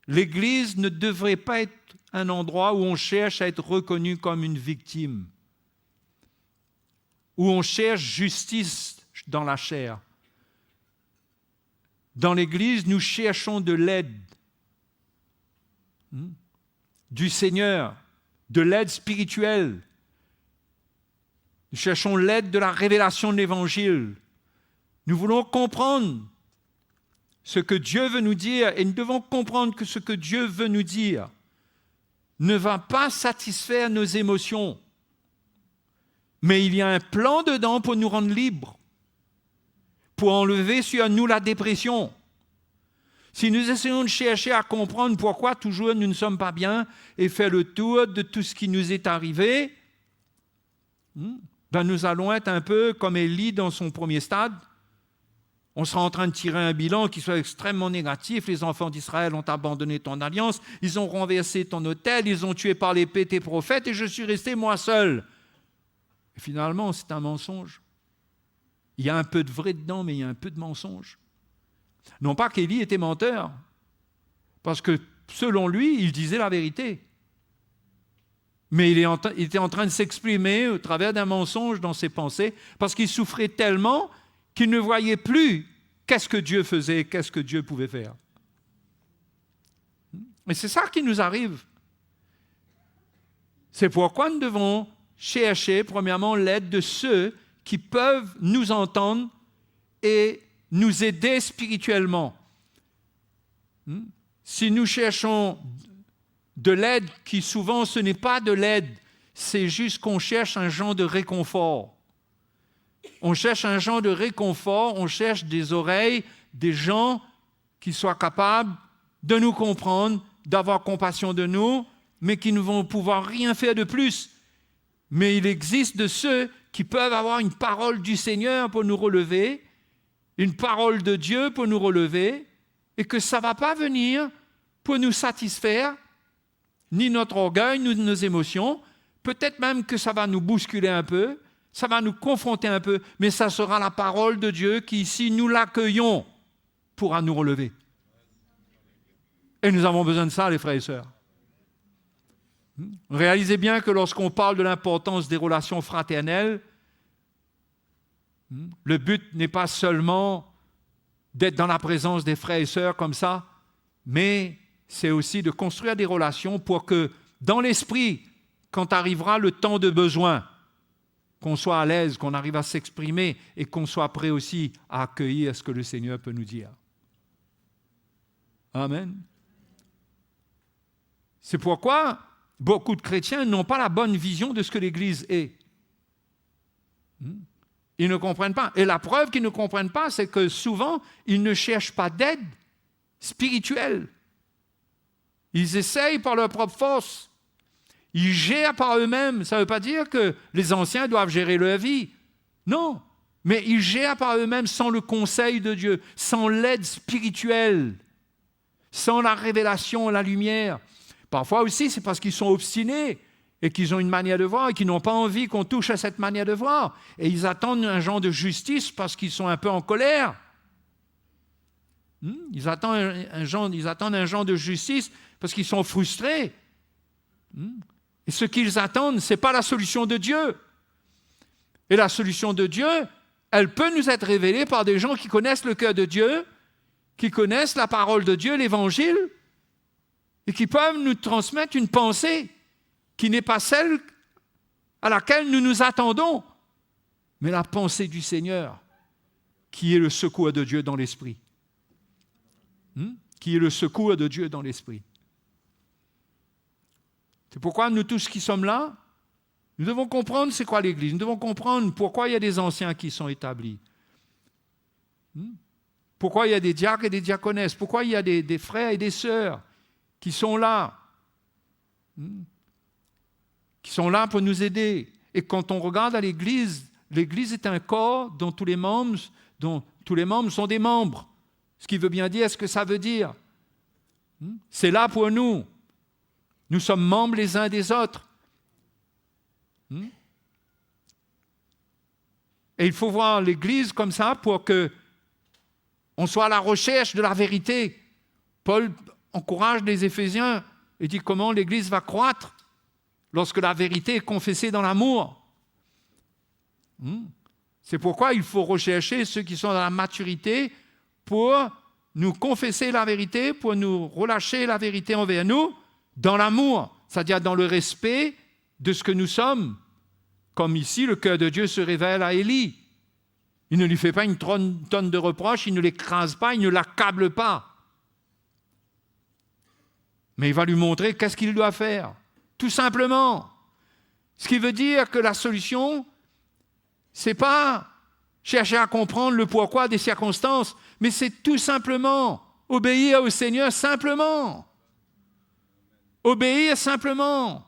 l'Église ne devrait pas être un endroit où on cherche à être reconnu comme une victime, où on cherche justice dans la chair. Dans l'Église, nous cherchons de l'aide du Seigneur, de l'aide spirituelle. Nous cherchons l'aide de la révélation de l'Évangile. Nous voulons comprendre ce que Dieu veut nous dire et nous devons comprendre que ce que Dieu veut nous dire ne va pas satisfaire nos émotions. Mais il y a un plan dedans pour nous rendre libres, pour enlever sur nous la dépression. Si nous essayons de chercher à comprendre pourquoi toujours nous ne sommes pas bien et faire le tour de tout ce qui nous est arrivé, nous allons être un peu comme Élie dans son premier stade. On sera en train de tirer un bilan qui soit extrêmement négatif. Les enfants d'Israël ont abandonné ton alliance, ils ont renversé ton autel, ils ont tué par l'épée tes prophètes et je suis resté moi seul. Et finalement, c'est un mensonge. Il y a un peu de vrai dedans, mais il y a un peu de mensonge. Non pas qu'Élie était menteur, parce que selon lui, il disait la vérité. Mais il était en train de s'exprimer au travers d'un mensonge dans ses pensées, parce qu'il souffrait tellement qu'il ne voyait plus qu'est-ce que Dieu faisait, qu'est-ce que Dieu pouvait faire. Et c'est ça qui nous arrive. C'est pourquoi nous devons chercher, premièrement, l'aide de ceux qui peuvent nous entendre et nous aider spirituellement. Si nous cherchons de l'aide qui souvent ce n'est pas de l'aide, c'est juste qu'on cherche un genre de réconfort. On cherche un genre de réconfort, on cherche des oreilles, des gens qui soient capables de nous comprendre, d'avoir compassion de nous, mais qui ne vont pouvoir rien faire de plus. Mais il existe de ceux qui peuvent avoir une parole du Seigneur pour nous relever, une parole de Dieu pour nous relever, et que ça ne va pas venir pour nous satisfaire, ni notre orgueil, ni nos émotions. Peut-être même que ça va nous bousculer un peu, ça va nous confronter un peu, mais ça sera la parole de Dieu qui, si nous l'accueillons, pourra nous relever. Et nous avons besoin de ça, les frères et sœurs. Réalisez bien que lorsqu'on parle de l'importance des relations fraternelles, le but n'est pas seulement d'être dans la présence des frères et sœurs comme ça, mais c'est aussi de construire des relations pour que, dans l'esprit, quand arrivera le temps de besoin, qu'on soit à l'aise, qu'on arrive à s'exprimer et qu'on soit prêt aussi à accueillir ce que le Seigneur peut nous dire. Amen. C'est pourquoi beaucoup de chrétiens n'ont pas la bonne vision de ce que l'Église est. Ils ne comprennent pas. Et la preuve qu'ils ne comprennent pas, c'est que souvent, ils ne cherchent pas d'aide spirituelle. Ils essayent par leur propre force. Ils gèrent par eux-mêmes. Ça ne veut pas dire que les anciens doivent gérer leur vie. Non. Mais ils gèrent par eux-mêmes sans le conseil de Dieu, sans l'aide spirituelle, sans la révélation, la lumière. Parfois aussi, c'est parce qu'ils sont obstinés et qu'ils ont une manière de voir et qu'ils n'ont pas envie qu'on touche à cette manière de voir. Et ils attendent un genre de justice parce qu'ils sont un peu en colère. Ils attendent un genre de justice parce qu'ils sont frustrés. Et ce qu'ils attendent, ce n'est pas la solution de Dieu. Et la solution de Dieu, elle peut nous être révélée par des gens qui connaissent le cœur de Dieu, qui connaissent la parole de Dieu, l'Évangile, et qui peuvent nous transmettre une pensée qui n'est pas celle à laquelle nous nous attendons, mais la pensée du Seigneur, qui est le secours de Dieu dans l'esprit. Qui est le secours de Dieu dans l'esprit. C'est pourquoi nous tous qui sommes là, nous devons comprendre c'est quoi l'Église. Nous devons comprendre pourquoi il y a des anciens qui sont établis. Pourquoi il y a des diacres et des diaconesses? Pourquoi il y a des frères et des sœurs qui sont là? Qui sont là pour nous aider. Et quand on regarde à l'Église, l'Église est un corps dont tous les membres sont des membres. Ce qui veut bien dire ce que ça veut dire. C'est là pour nous. Nous sommes membres les uns des autres. Et il faut voir l'Église comme ça pour que on soit à la recherche de la vérité. Paul encourage les Éphésiens et dit comment l'Église va croître lorsque la vérité est confessée dans l'amour. C'est pourquoi il faut rechercher ceux qui sont dans la maturité pour nous confesser la vérité, pour nous relâcher la vérité envers nous dans l'amour, c'est-à-dire dans le respect de ce que nous sommes. Comme ici, le cœur de Dieu se révèle à Élie. Il ne lui fait pas une tonne de reproches, il ne l'écrase pas, il ne l'accable pas. Mais il va lui montrer qu'est-ce qu'il doit faire. Tout simplement. Ce qui veut dire que la solution, c'est pas chercher à comprendre le pourquoi des circonstances, mais c'est tout simplement obéir au Seigneur simplement. Obéir simplement.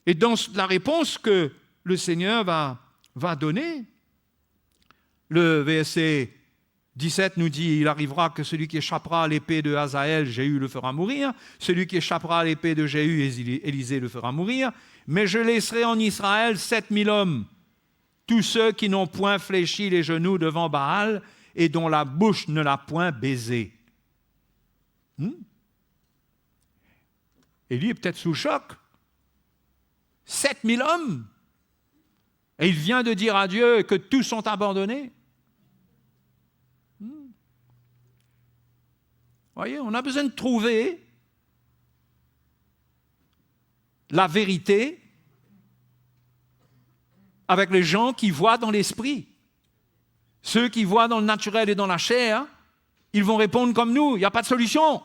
Et dans la réponse que le Seigneur va donner, le verset 17 nous dit, il arrivera que celui qui échappera à l'épée de Hazaël, Jéhu le fera mourir, celui qui échappera à l'épée de Jéhu, Élisée le fera mourir, mais je laisserai en Israël 7000 hommes, tous ceux qui n'ont point fléchi les genoux devant Baal et dont la bouche ne l'a point baisé. Élie est peut-être sous choc. 7000 hommes. Et il vient de dire à Dieu que tous sont abandonnés. Voyez, on a besoin de trouver la vérité avec les gens qui voient dans l'esprit. Ceux qui voient dans le naturel et dans la chair, ils vont répondre comme nous, il n'y a pas de solution.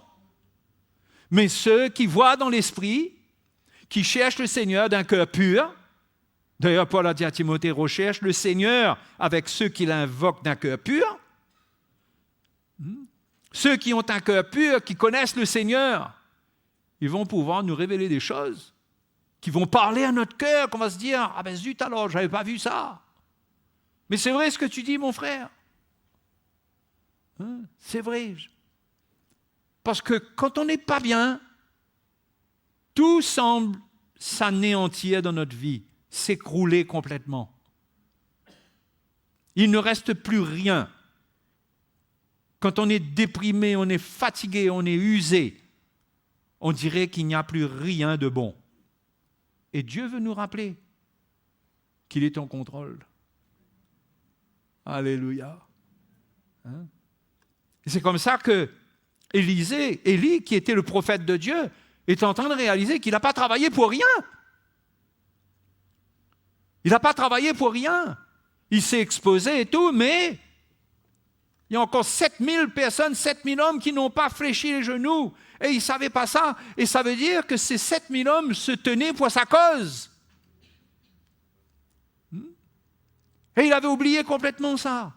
Mais ceux qui voient dans l'esprit, qui cherchent le Seigneur d'un cœur pur, d'ailleurs Paul a dit à Timothée, recherche le Seigneur avec ceux qui l'invoquent d'un cœur pur, ceux qui ont un cœur pur, qui connaissent le Seigneur, ils vont pouvoir nous révéler des choses, qui vont parler à notre cœur, qu'on va se dire, ah ben zut alors, je n'avais pas vu ça. Mais c'est vrai ce que tu dis, mon frère. C'est vrai. Parce que quand on n'est pas bien, tout semble s'anéantir dans notre vie, s'écrouler complètement. Il ne reste plus rien. Quand on est déprimé, on est fatigué, on est usé, on dirait qu'il n'y a plus rien de bon. Et Dieu veut nous rappeler qu'il est en contrôle. Alléluia. Et c'est comme ça que Élie, qui était le prophète de Dieu, est en train de réaliser qu'il n'a pas travaillé pour rien. Il n'a pas travaillé pour rien. Il s'est exposé et tout, mais il y a encore 7000 personnes, 7000 hommes qui n'ont pas fléchi les genoux. Et il ne savait pas ça. Et ça veut dire que ces 7000 hommes se tenaient pour sa cause. Et il avait oublié complètement ça.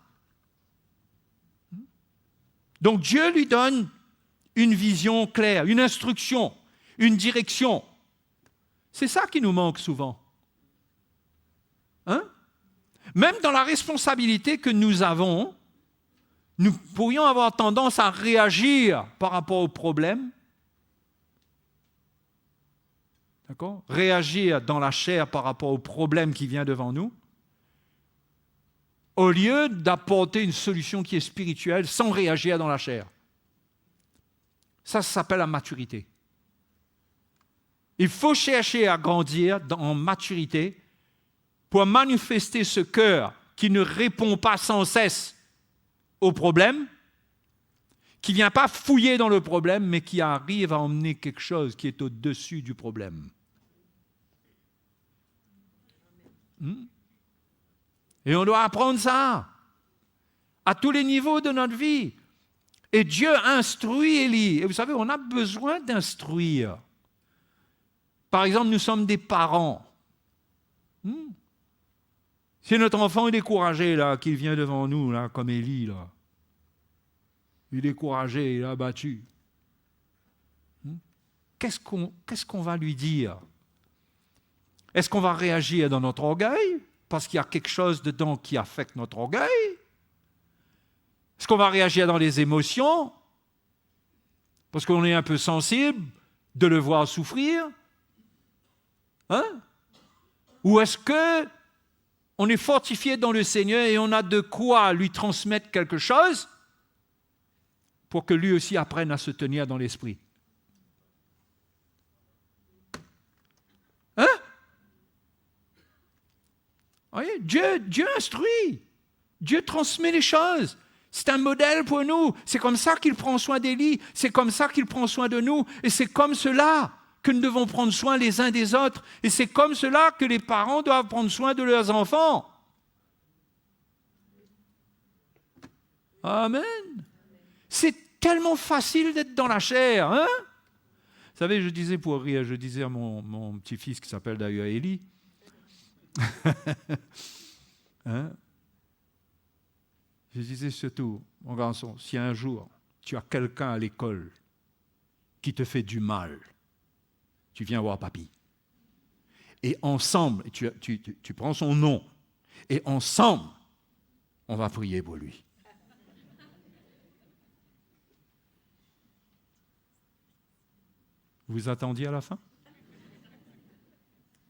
Donc Dieu lui donne une vision claire, une instruction, une direction. C'est ça qui nous manque souvent. Même dans la responsabilité que nous avons, nous pourrions avoir tendance à réagir par rapport au problème. D'accord ? Réagir dans la chair par rapport au problème qui vient devant nous, au lieu d'apporter une solution qui est spirituelle sans réagir dans la chair. Ça s'appelle la maturité. Il faut chercher à grandir en maturité pour manifester ce cœur qui ne répond pas sans cesse au problème, qui ne vient pas fouiller dans le problème, mais qui arrive à emmener quelque chose qui est au-dessus du problème. Et on doit apprendre ça à tous les niveaux de notre vie. Et Dieu instruit Élie. Et vous savez, on a besoin d'instruire. Par exemple, nous sommes des parents. Si notre enfant est découragé, là, qu'il vient devant nous, là, comme Élie, là, il est découragé, il est abattu, qu'est-ce qu'on va lui dire? Est-ce qu'on va réagir dans notre orgueil, parce qu'il y a quelque chose dedans qui affecte notre orgueil? Est-ce qu'on va réagir dans les émotions, parce qu'on est un peu sensible de le voir souffrir? Hein? Ou est-ce qu'on est fortifié dans le Seigneur et on a de quoi lui transmettre quelque chose pour que lui aussi apprenne à se tenir dans l'esprit? Hein? Voyez, Dieu instruit, Dieu transmet les choses. C'est un modèle pour nous. C'est comme ça qu'il prend soin d'Élie, c'est comme ça qu'il prend soin de nous, et c'est comme cela que nous devons prendre soin les uns des autres, et c'est comme cela que les parents doivent prendre soin de leurs enfants. Amen. C'est tellement facile d'être dans la chair, hein? Vous savez, je disais pour rire, je disais à mon petit-fils qui s'appelle d'ailleurs Élie, hein? Je disais surtout, mon garçon, si un jour tu as quelqu'un à l'école qui te fait du mal, tu viens voir papy. Et ensemble, tu prends son nom, et ensemble, on va prier pour lui. Vous attendiez à la fin?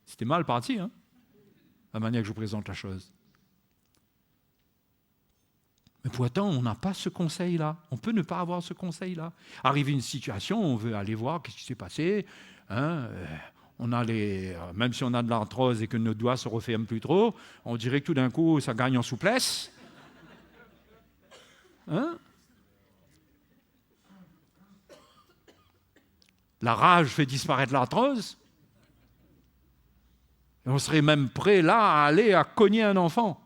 C'était mal parti, hein? La manière que je présente la chose. Mais pourtant, on n'a pas ce conseil-là. On peut ne pas avoir ce conseil-là. Arrive une situation, on veut aller voir ce qui s'est passé. Hein, on a même si on a de l'arthrose et que nos doigts se referment plus trop, on dirait que tout d'un coup, ça gagne en souplesse. Hein? La rage fait disparaître l'arthrose. Et on serait même prêt là à cogner un enfant.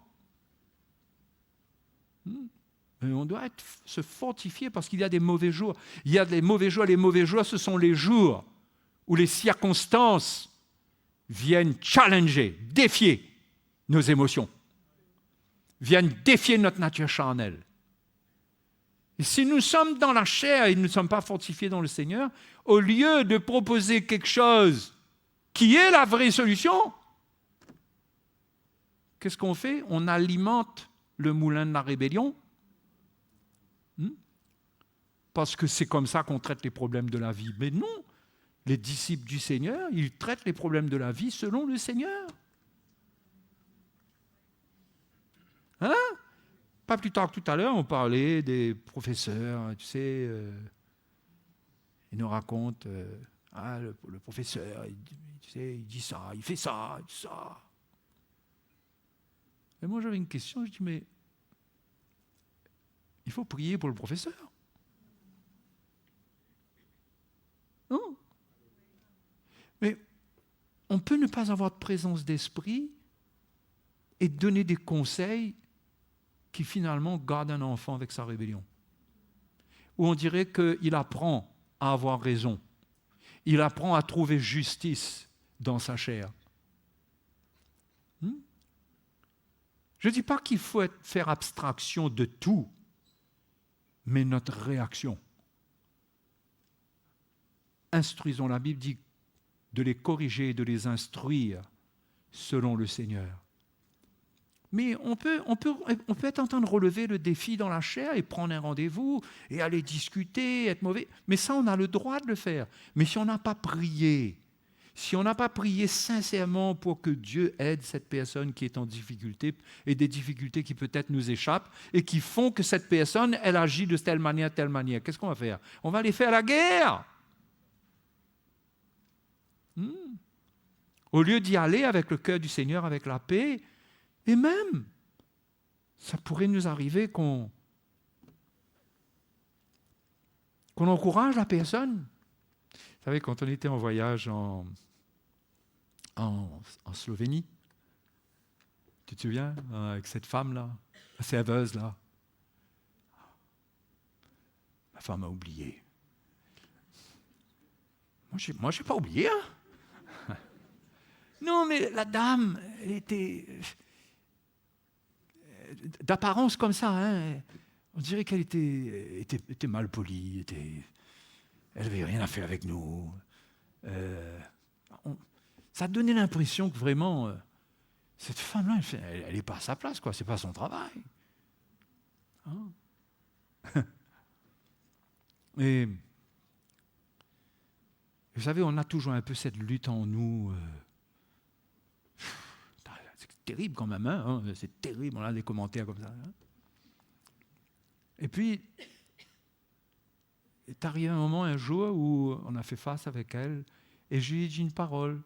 Mais on doit se fortifier parce qu'il y a des mauvais jours. Il y a des mauvais jours. Les mauvais jours, ce sont les jours où les circonstances viennent challenger, défier nos émotions, viennent défier notre nature charnelle. Et si nous sommes dans la chair et nous ne sommes pas fortifiés dans le Seigneur, au lieu de proposer quelque chose qui est la vraie solution, qu'est-ce qu'on fait? On alimente le moulin de la rébellion. Parce que c'est comme ça qu'on traite les problèmes de la vie. Mais non, les disciples du Seigneur, ils traitent les problèmes de la vie selon le Seigneur. Hein? Pas plus tard que tout à l'heure, on parlait des professeurs, tu sais, ils nous racontent, le professeur, il dit ça, il fait ça, il dit ça. Et moi j'avais une question, je dis, mais il faut prier pour le professeur. Non. Mais on peut ne pas avoir de présence d'esprit et donner des conseils qui finalement gardent un enfant avec sa rébellion. Où on dirait qu'il apprend à avoir raison. Il apprend à trouver justice dans sa chair. Je ne dis pas qu'il faut faire abstraction de tout, mais notre réaction. Instruisons, la Bible dit de les corriger et de les instruire selon le Seigneur. Mais on peut être en train de relever le défi dans la chair et prendre un rendez-vous et aller discuter, être mauvais. Mais ça, on a le droit de le faire. Mais si on n'a pas prié, si on n'a pas prié sincèrement pour que Dieu aide cette personne qui est en difficulté et des difficultés qui peut-être nous échappent et qui font que cette personne, elle agit de telle manière, qu'est-ce qu'on va faire? On va aller faire la guerre. Au lieu d'y aller avec le cœur du Seigneur, avec la paix, et même, ça pourrait nous arriver qu'on encourage la personne. Vous savez, quand on était en voyage en Slovénie, tu te souviens, avec cette femme-là, la serveuse, là, ma femme a oublié. Moi, je n'ai pas oublié, hein. Non, mais la dame, elle était... d'apparence comme ça, hein, on dirait qu'elle était mal polie, elle n'avait rien à faire avec nous. Ça donnait l'impression que vraiment, cette femme-là, elle n'est pas à sa place, quoi. C'est pas son travail. Hein? Et vous savez, on a toujours un peu cette lutte en nous. C'est terrible quand même, hein? C'est terrible, on a des commentaires comme ça. Hein? Et puis, est arrivé un moment, un jour, où on a fait face avec elle, et je lui ai dit une parole.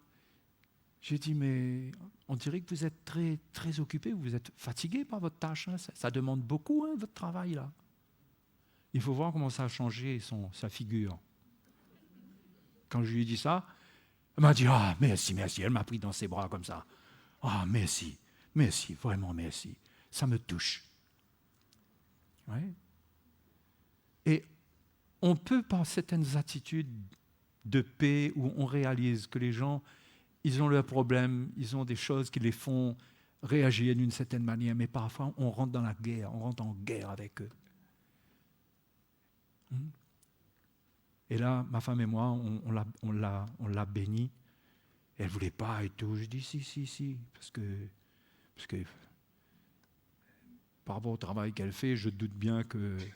J'ai dit, mais on dirait que vous êtes très, très occupé, vous êtes fatigué par votre tâche, hein? Ça demande beaucoup, hein, votre travail, là. Il faut voir comment ça a changé sa figure. Quand je lui ai dit ça, elle m'a dit, ah, merci, merci. Elle m'a pris dans ses bras comme ça. Ah, merci, merci, vraiment merci. Ça me touche. Ouais. Et on peut, par certaines attitudes de paix, où on réalise que les gens, ils ont leurs problèmes, ils ont des choses qui les font réagir d'une certaine manière, mais parfois on rentre dans la guerre, on rentre en guerre avec eux. Et là, ma femme et moi, on l'a bénie. Elle ne voulait pas et tout. Je dis si, parce que par rapport au travail qu'elle fait, je doute bien qu'elle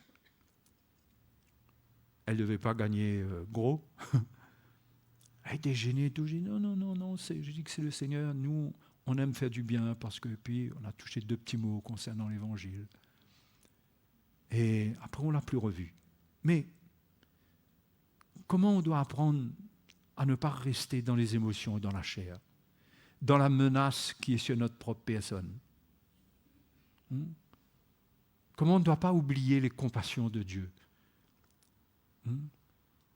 ne devait pas gagner gros. Elle était gênée et tout. Je dis non, je dis que c'est le Seigneur. Nous, on aime faire du bien parce que puis on a touché 2 petits mots concernant l'Évangile. Et après, on ne l'a plus revu. Mais comment on doit apprendre à ne pas rester dans les émotions et dans la chair, dans la menace qui est sur notre propre personne? Comment on ne doit pas oublier les compassions de Dieu?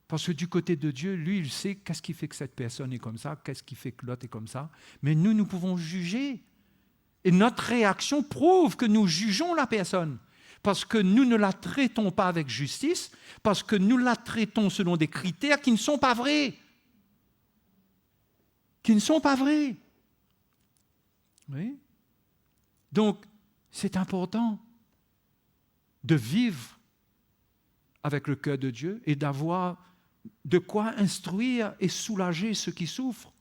Parce que du côté de Dieu, lui, il sait qu'est-ce qui fait que cette personne est comme ça, qu'est-ce qui fait que l'autre est comme ça. Mais nous pouvons juger. Et notre réaction prouve que nous jugeons la personne. Parce que nous ne la traitons pas avec justice, parce que nous la traitons selon des critères qui ne sont pas vrais. Qui ne sont pas vrais. Oui? Donc, c'est important de vivre avec le cœur de Dieu et d'avoir de quoi instruire et soulager ceux qui souffrent.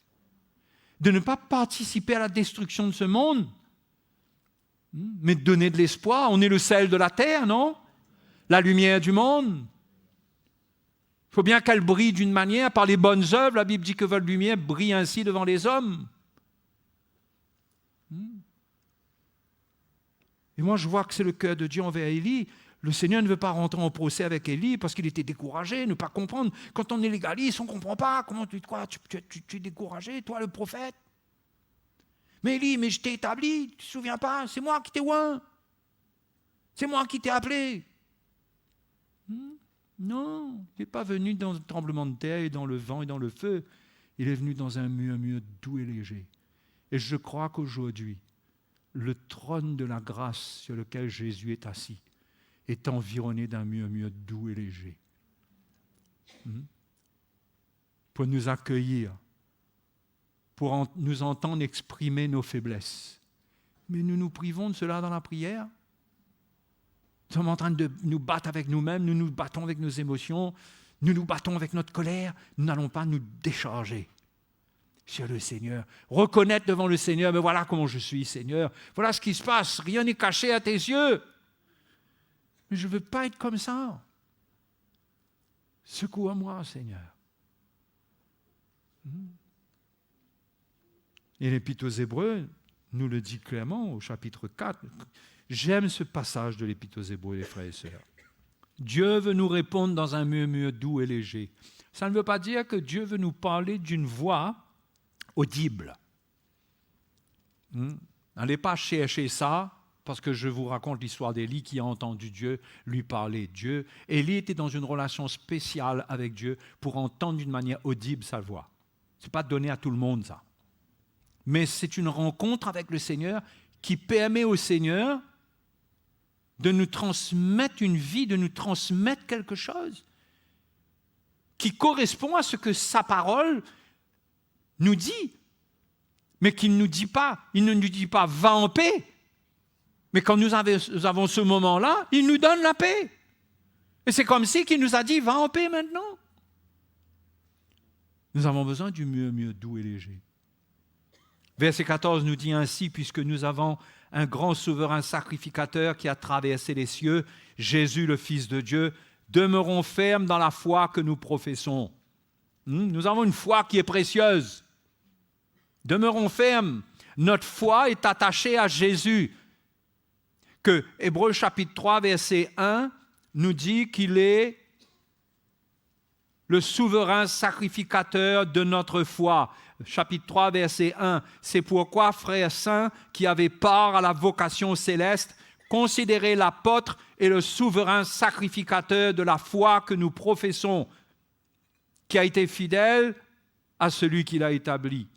De ne pas participer à la destruction de ce monde, mais de donner de l'espoir. On est le sel de la terre, non? La lumière du monde. Il faut bien qu'elle brille d'une manière, par les bonnes œuvres. La Bible dit que votre lumière brille ainsi devant les hommes. Et moi, je vois que c'est le cœur de Dieu envers Élie. Le Seigneur ne veut pas rentrer en procès avec Élie parce qu'il était découragé, ne pas comprendre. Quand on est légaliste, on ne comprend pas. Comment tu es découragé, toi, le prophète? Mais Élie, mais je t'ai établi, tu ne te souviens pas? C'est moi qui t'ai oint. C'est moi qui t'ai appelé. Non, il n'est pas venu dans le tremblement de terre et dans le vent et dans le feu. Il est venu dans un murmure doux et léger. Et je crois qu'aujourd'hui, le trône de la grâce sur lequel Jésus est assis est environné d'un murmure doux et léger. Pour nous accueillir, pour nous entendre exprimer nos faiblesses. Mais nous nous privons de cela dans la prière. Nous sommes en train de nous battre avec nous-mêmes, nous nous battons avec nos émotions, nous nous battons avec notre colère. Nous n'allons pas nous décharger sur le Seigneur. Reconnaître devant le Seigneur, mais voilà comment je suis, Seigneur. Voilà ce qui se passe, rien n'est caché à tes yeux. Mais je ne veux pas être comme ça. Secoue-moi, Seigneur. Et l'Épître aux Hébreux nous le dit clairement au chapitre 4. J'aime ce passage de l'Épître aux Hébreux, les frères et sœurs. Dieu veut nous répondre dans un murmure doux et léger. Ça ne veut pas dire que Dieu veut nous parler d'une voix audible. N'allez pas chercher ça, parce que je vous raconte l'histoire d'Élie qui a entendu Dieu lui parler. Élie était dans une relation spéciale avec Dieu pour entendre d'une manière audible sa voix. Ce n'est pas donné à tout le monde, ça. Mais c'est une rencontre avec le Seigneur qui permet au Seigneur de nous transmettre une vie, de nous transmettre quelque chose qui correspond à ce que sa parole nous dit, mais qu'il ne nous dit pas. Il ne nous dit pas « va en paix », Mais quand nous avons ce moment-là, il nous donne la paix. Et c'est comme si qu'il nous a dit, va en paix maintenant. Nous avons besoin du mieux doux et léger. Verset 14 nous dit ainsi, puisque nous avons un grand souverain sacrificateur qui a traversé les cieux, Jésus le Fils de Dieu, demeurons fermes dans la foi que nous professons. Nous avons une foi qui est précieuse. Demeurons fermes. Notre foi est attachée à Jésus. Que Hébreux chapitre 3, verset 1 nous dit qu'il est le souverain sacrificateur de notre foi. Chapitre 3, verset 1. C'est pourquoi, frères saints, qui avaient part à la vocation céleste, considérez l'apôtre et le souverain sacrificateur de la foi que nous professons, qui a été fidèle à celui qui l'a établi.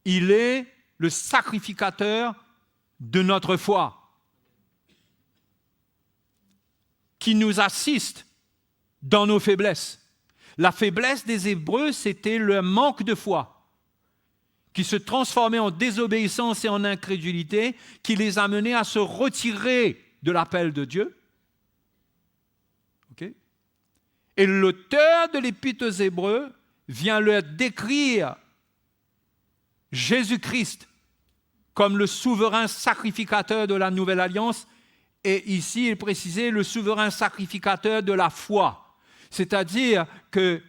Il est le sacrificateur de notre foi, qui nous assiste dans nos faiblesses. La faiblesse des Hébreux, c'était le manque de foi, qui se transformait en désobéissance et en incrédulité, qui les amenait à se retirer de l'appel de Dieu. Okay? Et l'auteur de l'Épître aux Hébreux vient leur décrire Jésus-Christ comme le souverain sacrificateur de la nouvelle alliance, et ici il précisait le souverain sacrificateur de la foi. C'est-à-dire que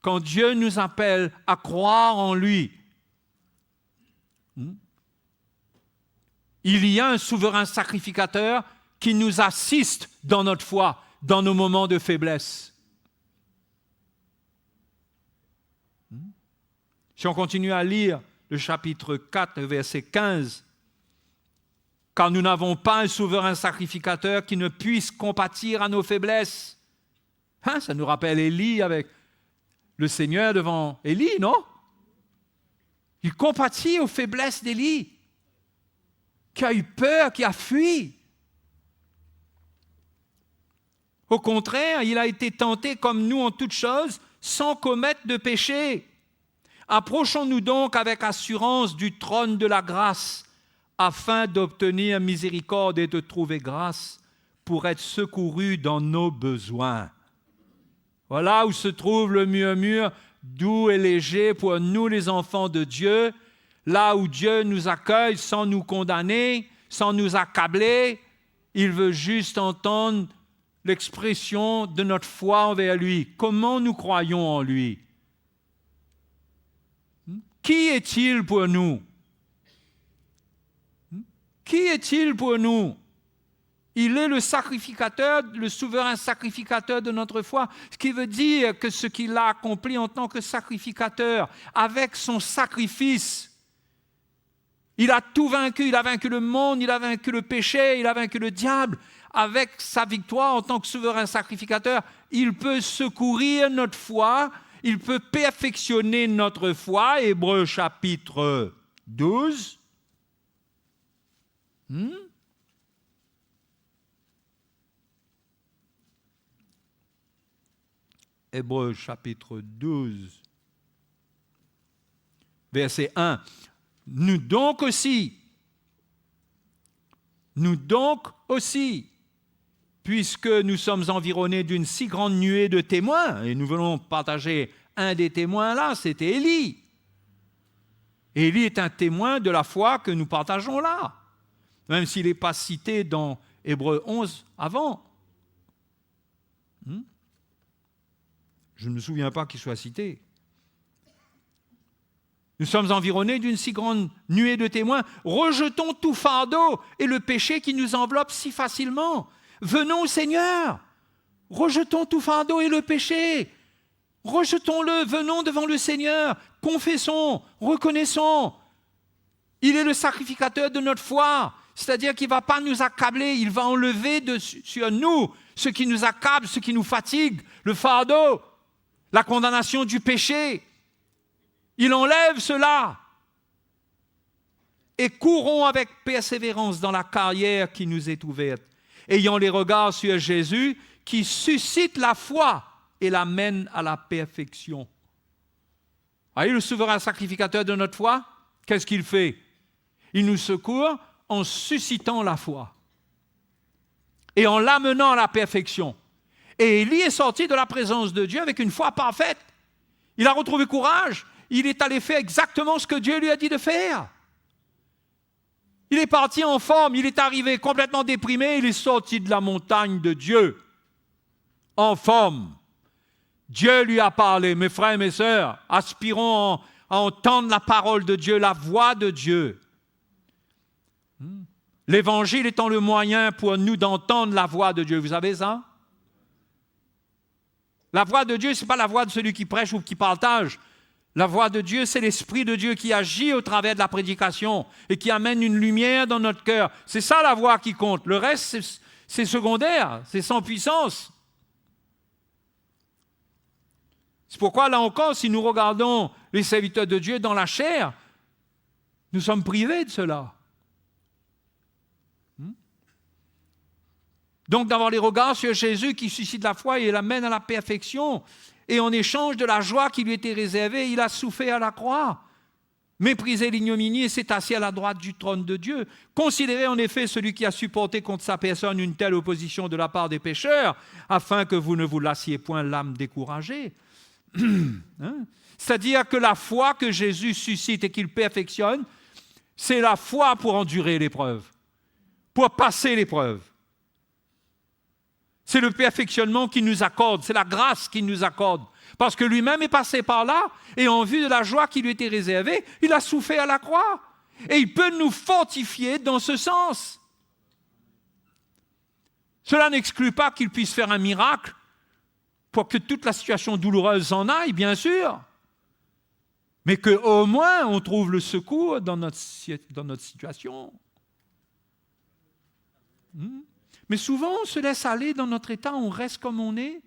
quand Dieu nous appelle à croire en lui, il y a un souverain sacrificateur qui nous assiste dans notre foi, dans nos moments de faiblesse. Si on continue à lire le chapitre 4, verset 15, « Car nous n'avons pas un souverain sacrificateur qui ne puisse compatir à nos faiblesses. » Ça nous rappelle Élie avec le Seigneur devant Élie, non? Il compatit aux faiblesses d'Élie, qui a eu peur, qui a fui. Au contraire, il a été tenté comme nous en toutes choses, sans commettre de péché. Approchons-nous donc avec assurance du trône de la grâce, afin d'obtenir miséricorde et de trouver grâce pour être secourus dans nos besoins. Voilà où se trouve le murmure doux et léger pour nous les enfants de Dieu, là où Dieu nous accueille sans nous condamner, sans nous accabler. Il veut juste entendre l'expression de notre foi envers lui. Comment nous croyons en lui? Qui est-il pour nous? Qui est-il pour nous? Il est le sacrificateur, le souverain sacrificateur de notre foi, ce qui veut dire que ce qu'il a accompli en tant que sacrificateur, avec son sacrifice, il a tout vaincu, il a vaincu le monde, il a vaincu le péché, il a vaincu le diable. Avec sa victoire en tant que souverain sacrificateur, il peut secourir notre foi, il peut perfectionner notre foi. Hébreux chapitre 12. Hébreux chapitre 12, verset 1. Nous donc aussi, puisque nous sommes environnés d'une si grande nuée de témoins, et nous voulons partager un des témoins là, c'était Élie. Élie est un témoin de la foi que nous partageons là, même s'il n'est pas cité dans Hébreux 11 avant. Je ne me souviens pas qu'il soit cité. Nous sommes environnés d'une si grande nuée de témoins. Rejetons tout fardeau et le péché qui nous enveloppe si facilement. Venons au Seigneur. Rejetons tout fardeau et le péché. Rejetons-le. Venons devant le Seigneur. Confessons, reconnaissons. Il est le sacrificateur de notre foi. C'est-à-dire qu'il ne va pas nous accabler. Il va enlever sur nous ce qui nous accable, ce qui nous fatigue, le fardeau, la condamnation du péché. Il enlève cela. Et courons avec persévérance dans la carrière qui nous est ouverte, ayant les regards sur Jésus qui suscite la foi et l'amène à la perfection. Voyez le souverain sacrificateur de notre foi, qu'est-ce qu'il fait? Il nous secourt en suscitant la foi et en l'amenant à la perfection. Et Élie est sorti de la présence de Dieu avec une foi parfaite. Il a retrouvé courage. Il est allé faire exactement ce que Dieu lui a dit de faire. Il est parti en forme. Il est arrivé complètement déprimé. Il est sorti de la montagne de Dieu en forme. Dieu lui a parlé. Mes frères et mes sœurs, aspirons à entendre la parole de Dieu, la voix de Dieu. L'Évangile étant le moyen pour nous d'entendre la voix de Dieu. Vous savez ça? La voix de Dieu, ce n'est pas la voix de celui qui prêche ou qui partage. La voix de Dieu, c'est l'Esprit de Dieu qui agit au travers de la prédication et qui amène une lumière dans notre cœur. C'est ça la voix qui compte. Le reste, c'est secondaire, c'est sans puissance. C'est pourquoi, là encore, si nous regardons les serviteurs de Dieu dans la chair, nous sommes privés de cela. Donc, d'avoir les regards sur Jésus qui suscite la foi et l'amène à la perfection. Et en échange de la joie qui lui était réservée, il a souffert à la croix, méprisé l'ignominie et s'est assis à la droite du trône de Dieu. Considérez en effet celui qui a supporté contre sa personne une telle opposition de la part des pécheurs, afin que vous ne vous lassiez point l'âme découragée. C'est-à-dire que la foi que Jésus suscite et qu'il perfectionne, c'est la foi pour endurer l'épreuve, pour passer l'épreuve. C'est le perfectionnement qu'il nous accorde, c'est la grâce qu'il nous accorde. Parce que lui-même est passé par là, et en vue de la joie qui lui était réservée, il a souffert à la croix. Et il peut nous fortifier dans ce sens. Cela n'exclut pas qu'il puisse faire un miracle pour que toute la situation douloureuse s'en aille, bien sûr. Mais qu'au moins on trouve le secours dans notre situation. Mais souvent, on se laisse aller dans notre état, on reste comme on est.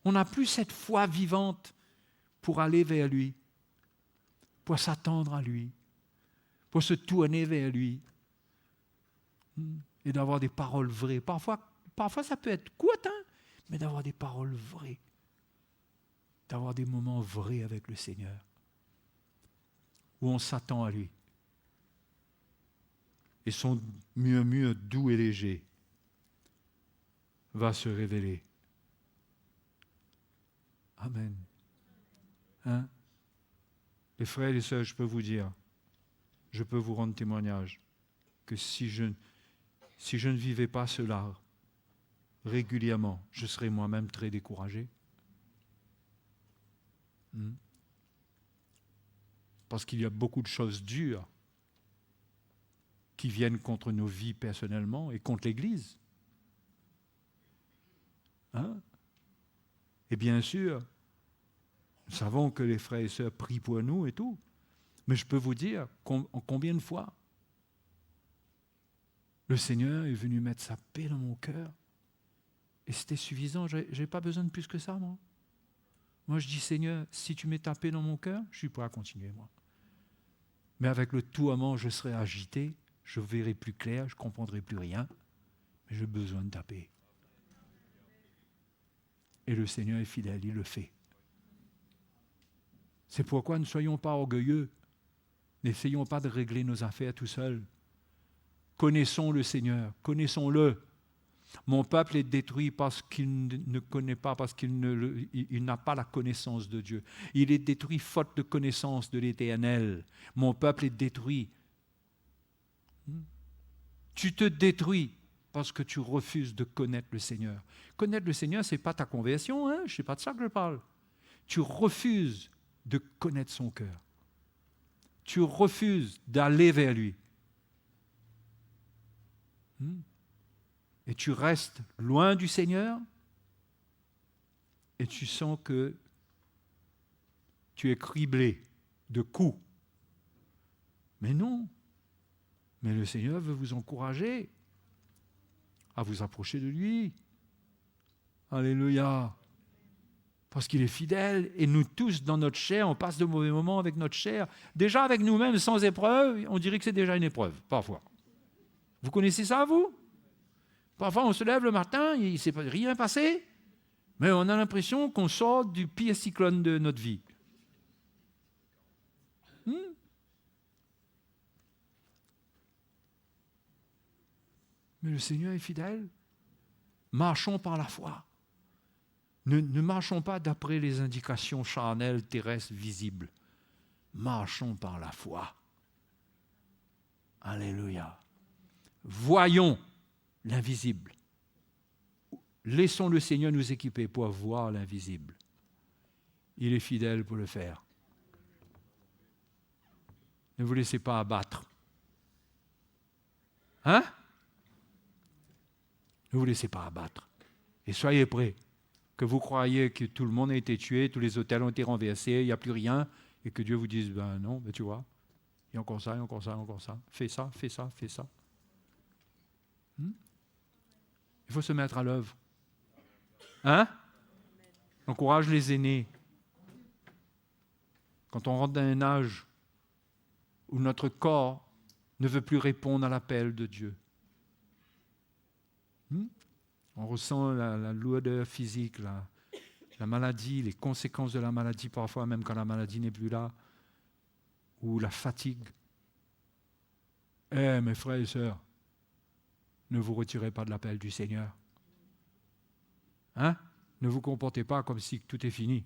On n'a plus cette foi vivante pour aller vers lui, pour s'attendre à lui, pour se tourner vers lui et d'avoir des paroles vraies. Parfois ça peut être court, mais d'avoir des paroles vraies, d'avoir des moments vrais avec le Seigneur, où on s'attend à lui. Et son murmure doux et léger va se révéler. Amen. Les frères et les sœurs, je peux vous dire, je peux vous rendre témoignage que si je ne vivais pas cela régulièrement, je serais moi-même très découragé. Parce qu'il y a beaucoup de choses dures qui viennent contre nos vies personnellement et contre l'Église. Et bien sûr, nous savons que les frères et sœurs prient pour nous et tout, mais je peux vous dire combien de fois le Seigneur est venu mettre sa paix dans mon cœur et c'était suffisant, je n'ai pas besoin de plus que ça, moi. Moi, je dis, Seigneur, si tu mets ta paix dans mon cœur, je suis prêt à continuer, moi. Mais avec le tourment, je serai agité, je verrai plus clair, je ne comprendrai plus rien, mais j'ai besoin de ta paix. Et le Seigneur est fidèle, il le fait. C'est pourquoi ne soyons pas orgueilleux, n'essayons pas de régler nos affaires tout seuls. Connaissons le Seigneur, connaissons-le. Mon peuple est détruit parce qu'il ne connaît pas, parce qu'il n'a pas la connaissance de Dieu. Il est détruit faute de connaissance de l'Éternel. Mon peuple est détruit. Tu te détruis parce que tu refuses de connaître le Seigneur. Connaître le Seigneur, ce n'est pas ta conversion, je ne sais pas de ça que je parle. Tu refuses de connaître son cœur. Tu refuses d'aller vers lui. Et tu restes loin du Seigneur et tu sens que tu es criblé de coups. Mais non. Mais le Seigneur veut vous encourager à vous approcher de lui. Alléluia. Parce qu'il est fidèle et nous tous, dans notre chair, on passe de mauvais moments avec notre chair. Déjà avec nous-mêmes, sans épreuve, on dirait que c'est déjà une épreuve, parfois. Vous connaissez ça, vous? Parfois, on se lève le matin, il ne s'est rien passé, mais on a l'impression qu'on sort du pire cyclone de notre vie. Mais le Seigneur est fidèle. Marchons par la foi. Ne marchons pas d'après les indications charnelles, terrestres, visibles. Marchons par la foi. Alléluia. Voyons l'invisible. Laissons le Seigneur nous équiper pour voir l'invisible. Il est fidèle pour le faire. Ne vous laissez pas abattre. Hein? Ne vous laissez pas abattre. Et soyez prêts. Que vous croyez que tout le monde a été tué, tous les hôtels ont été renversés, il n'y a plus rien, et que Dieu vous dise, ben non, ben tu vois, il y a encore ça, il y a encore ça, il y a encore ça. Fais ça, fais ça, fais ça. Il faut se mettre à l'œuvre. Hein? Encourage les aînés. Quand on rentre dans un âge où notre corps ne veut plus répondre à l'appel de Dieu. On ressent la lourdeur physique, la maladie, les conséquences de la maladie, parfois même quand la maladie n'est plus là, ou la fatigue. Mes frères et sœurs, ne vous retirez pas de l'appel du Seigneur. Hein? Ne vous comportez pas comme si tout est fini.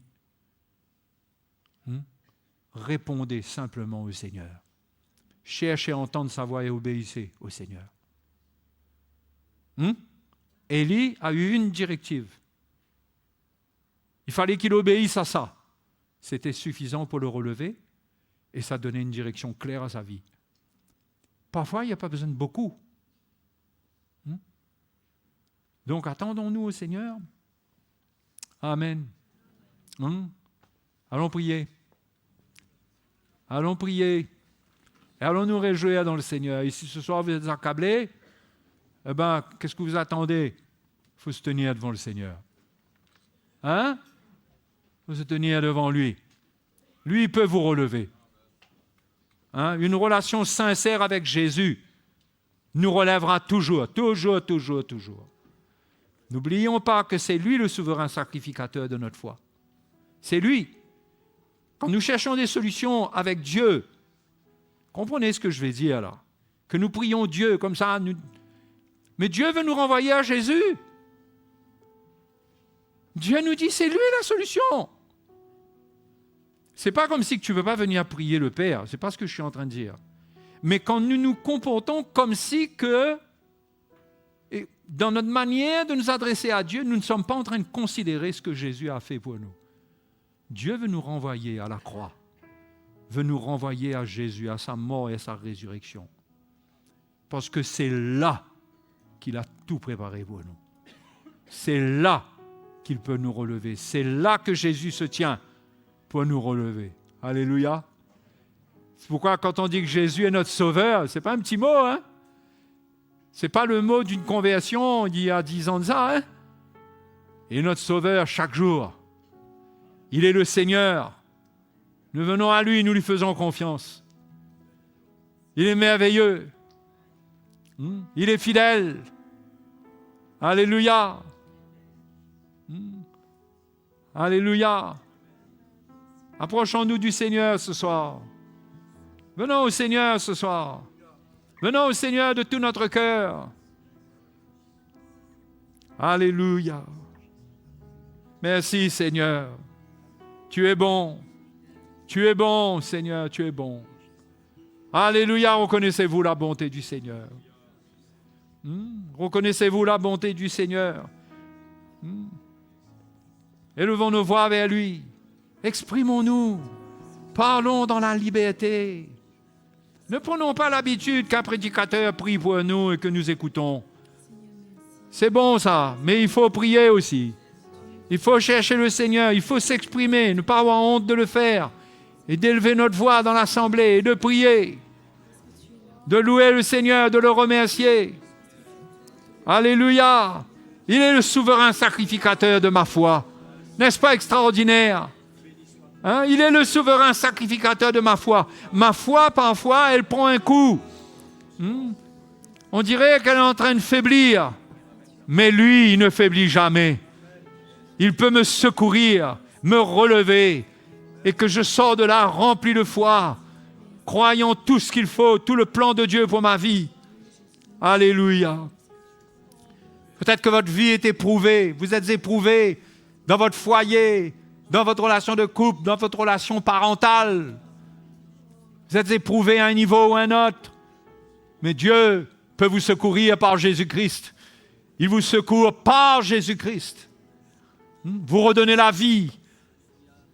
Répondez simplement au Seigneur. Cherchez à entendre sa voix et obéissez au Seigneur. Élie a eu une directive. Il fallait qu'il obéisse à ça. C'était suffisant pour le relever et ça donnait une direction claire à sa vie. Parfois, il n'y a pas besoin de beaucoup. Donc, attendons-nous au Seigneur. Amen. Allons prier. Allons prier. Et allons nous réjouir dans le Seigneur. Et si ce soir vous êtes accablés, eh bien, qu'est-ce que vous attendez? Il faut se tenir devant le Seigneur. Hein? Il faut se tenir devant lui. Lui, il peut vous relever. Une relation sincère avec Jésus nous relèvera toujours, toujours, toujours, toujours. N'oublions pas que c'est lui le souverain sacrificateur de notre foi. C'est lui. Quand nous cherchons des solutions avec Dieu, comprenez ce que je vais dire là? Que nous prions Dieu comme ça. Mais Dieu veut nous renvoyer à Jésus. Dieu nous dit, c'est lui la solution. C'est pas comme si tu ne veux pas venir prier le Père. C'est pas ce que je suis en train de dire. Mais quand nous nous comportons comme si que, dans notre manière de nous adresser à Dieu, nous ne sommes pas en train de considérer ce que Jésus a fait pour nous. Dieu veut nous renvoyer à la croix. Veut nous renvoyer à Jésus, à sa mort et à sa résurrection. Parce que c'est là qu'il a tout préparé pour nous. C'est là qu'il peut nous relever. C'est là que Jésus se tient pour nous relever. Alléluia. C'est pourquoi quand on dit que Jésus est notre sauveur, ce n'est pas un petit mot, hein? Ce n'est pas le mot d'une conversion d'il y a 10 ans de ça, hein? Il est notre sauveur chaque jour. Il est le Seigneur. Nous venons à lui, nous lui faisons confiance. Il est merveilleux. Il est fidèle. Alléluia. Alléluia. Approchons-nous du Seigneur ce soir. Venons au Seigneur ce soir. Venons au Seigneur de tout notre cœur. Alléluia. Merci Seigneur. Tu es bon. Tu es bon Seigneur, tu es bon. Alléluia, reconnaissez-vous la bonté du Seigneur. Reconnaissez-vous la bonté du Seigneur. Élevons nos voix vers lui. Exprimons-nous. Parlons dans la liberté. Ne prenons pas l'habitude qu'un prédicateur prie pour nous et que nous écoutons. C'est bon ça, mais il faut prier aussi. Il faut chercher le Seigneur, il faut s'exprimer, ne pas avoir honte de le faire et d'élever notre voix dans l'assemblée et de prier, de louer le Seigneur, de le remercier. Alléluia! Il est le souverain sacrificateur de ma foi. N'est-ce pas extraordinaire? Il est le souverain sacrificateur de ma foi. Ma foi, parfois, elle prend un coup. On dirait qu'elle est en train de faiblir. Mais lui, il ne faiblit jamais. Il peut me secourir, me relever, et que je sors de là rempli de foi, croyant tout ce qu'il faut, tout le plan de Dieu pour ma vie. Alléluia. Peut-être que votre vie est éprouvée. Vous êtes éprouvé dans votre foyer, dans votre relation de couple, dans votre relation parentale. Vous êtes éprouvé à un niveau ou à un autre. Mais Dieu peut vous secourir par Jésus-Christ. Il vous secourt par Jésus-Christ. Vous redonnez la vie.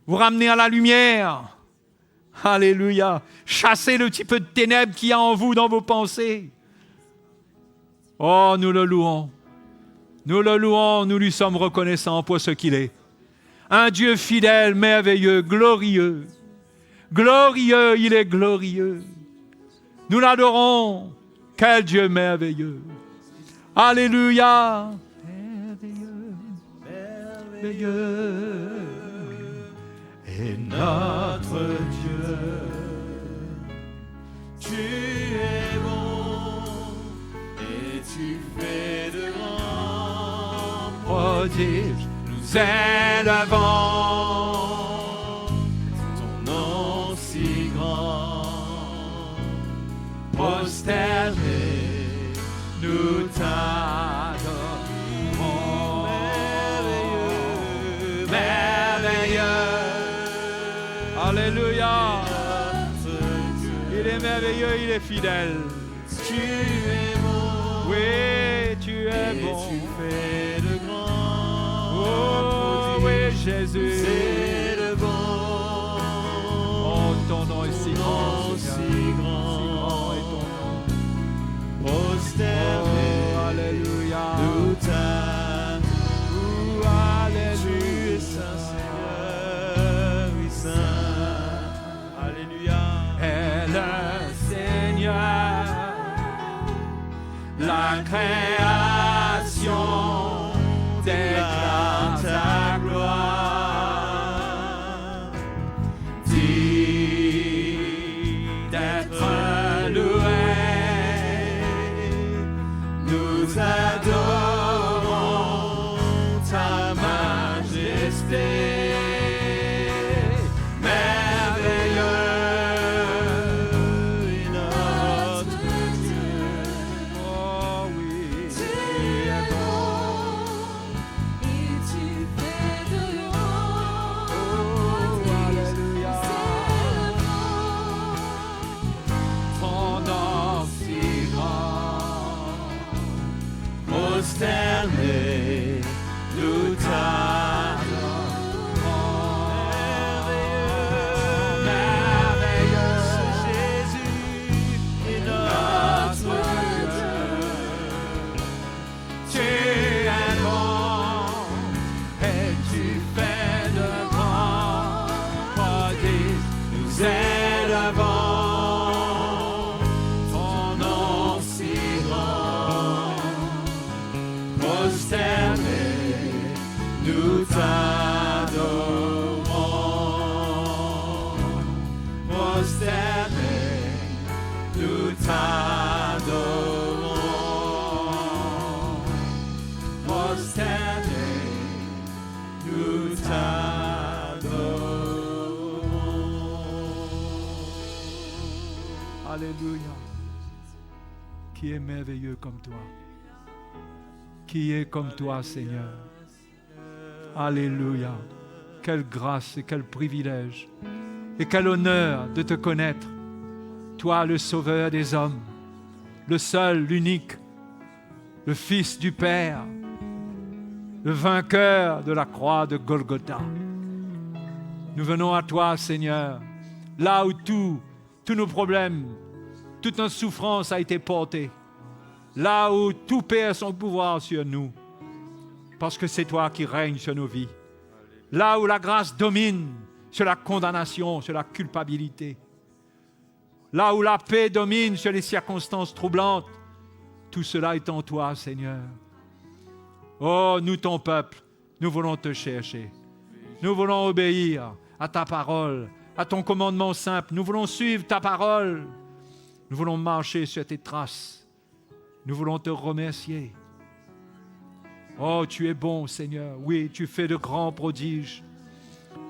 Vous ramenez à la lumière. Alléluia. Chassez le petit peu de ténèbres qu'il y a en vous, dans vos pensées. Oh, nous le louons. Nous le louons, nous lui sommes reconnaissants pour ce qu'il est. Un Dieu fidèle, merveilleux, glorieux. Glorieux, il est glorieux. Nous l'adorons. Quel Dieu merveilleux. Alléluia. Merveilleux, merveilleux est notre Dieu. Tu es bon et tu fais de grands Prodiges, nous élevons ton nom si grand. prosternés, nous t'adorons. Merveilleux, merveilleux. Alléluia. Notre Dieu. Il est merveilleux, il est fidèle. Tu es bon. Oui, tu es Et bon. tu fais de grands Oh, prodiges. oui, Jésus. C'est le bon. Oh, ton nom est si grand, Ton Seigneur. si grand. Si grand est ton nom. Prosterné, Oh, alléluia. nous t'adorons. Alléluia. Tu es saint, Seigneur, oui, saint. Alléluia. est le Seigneur, la création déclare ta gloire. Dis d'être loué, nous adorons ta majesté. Prosterné, nous t'adorons. Merveilleux, Jésus est notre Dieu. Tu es bon et tu fais de grands prodiges. Nous élevons ton nom si grand. Prosterné, nous t'adorons. Prosterné, nous t'adorons. Prosterné, nous t'adorons. Alléluia. Qui est merveilleux comme toi? Qui est comme toi, Seigneur? Alléluia. Quelle grâce et quel privilège et quel honneur de te connaître. Toi, le Sauveur des hommes, le seul, l'unique, le Fils du Père, le vainqueur de la croix de Golgotha. Nous venons à toi, Seigneur, là où tous nos problèmes, toute notre souffrance a été portée. Là où tout perd son pouvoir sur nous, parce que c'est toi qui règnes sur nos vies. Là où la grâce domine sur la condamnation, sur la culpabilité. Là où la paix domine sur les circonstances troublantes. Tout cela est en toi, Seigneur. Oh, nous, ton peuple, nous voulons te chercher. Nous voulons obéir à ta parole, à ton commandement simple. Nous voulons suivre ta parole. Nous voulons marcher sur tes traces. Nous voulons te remercier. Oh, tu es bon, Seigneur. Oui, tu fais de grands prodiges.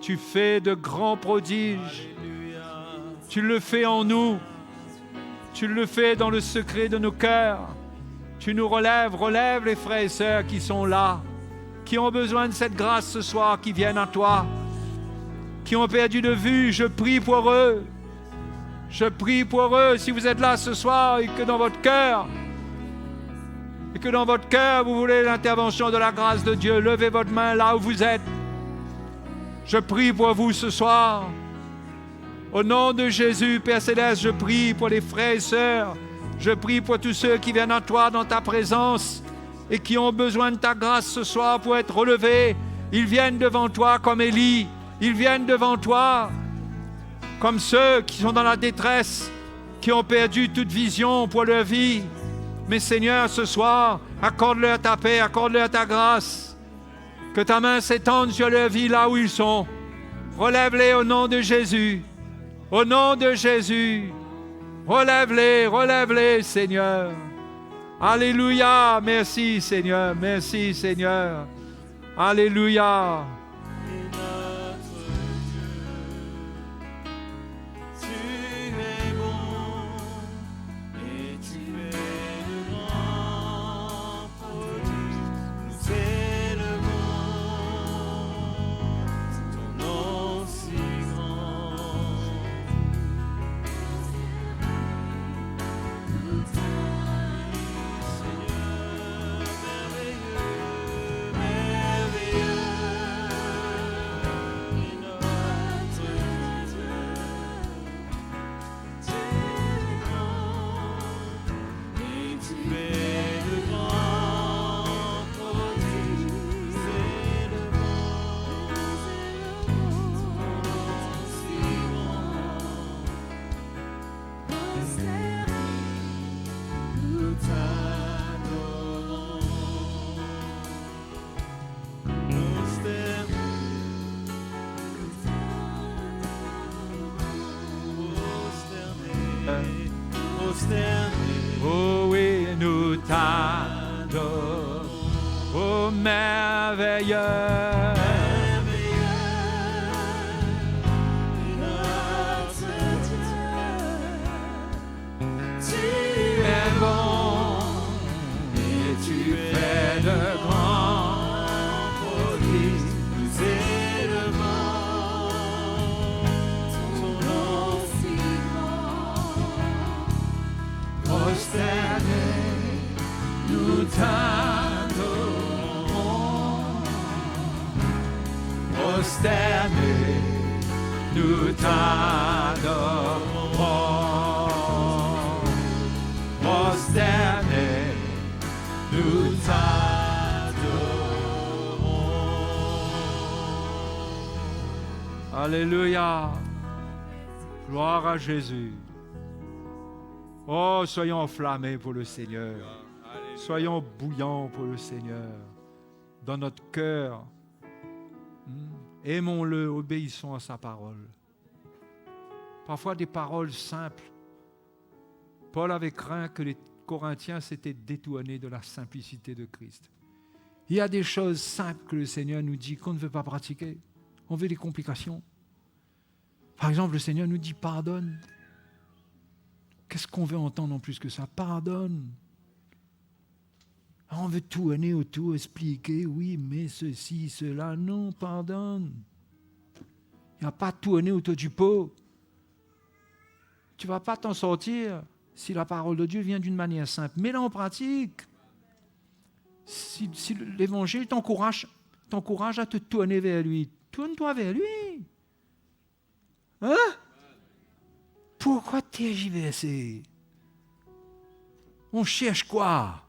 Tu fais de grands prodiges. Tu le fais en nous. Tu le fais dans le secret de nos cœurs. Tu nous relèves, relève les frères et sœurs qui sont là, qui ont besoin de cette grâce ce soir, qui viennent à toi, qui ont perdu de vue. Je prie pour eux. Je prie pour eux. Si vous êtes là ce soir et que dans votre cœur, vous voulez l'intervention de la grâce de Dieu, levez votre main là où vous êtes. Je prie pour vous ce soir. Au nom de Jésus, Père Céleste, je prie pour les frères et sœurs. Je prie pour tous ceux qui viennent à toi dans ta présence et qui ont besoin de ta grâce ce soir pour être relevés. Ils viennent devant toi comme Élie. Ils viennent devant toi comme ceux qui sont dans la détresse, qui ont perdu toute vision pour leur vie. Mais Seigneur, ce soir, accorde-leur ta paix, accorde-leur ta grâce. Que ta main s'étende sur leur vie là où ils sont. Relève-les au nom de Jésus. Au nom de Jésus. Relève-les, Seigneur. Alléluia. Merci, Seigneur. Merci, Seigneur. Alléluia. Oh oui, nous t'adorons, oh merveilleux. Nous t'adorons, prosternés, nous t'adorons, prosternés, nous t'adorons. Alléluia, gloire à Jésus. Oh, soyons enflammés pour le Seigneur. Soyons bouillants pour le Seigneur. Dans notre cœur, aimons-le, obéissons à sa parole. Parfois des paroles simples. Paul avait craint que les Corinthiens s'étaient détournés de la simplicité de Christ. Il y a des choses simples que le Seigneur nous dit qu'on ne veut pas pratiquer. On veut des complications. Par exemple, le Seigneur nous dit pardonne. Qu'est-ce qu'on veut entendre en plus que ça? Pardonne. On veut tourner autour, expliquer, oui, mais ceci, cela. Non, pardonne. Il n'y a pas tourner autour du pot. Tu ne vas pas t'en sortir si la parole de Dieu vient d'une manière simple. Mets-la en pratique. Si l'Évangile t'encourage à te tourner vers lui, tourne-toi vers lui. Hein? Pourquoi tergiverser? On cherche quoi?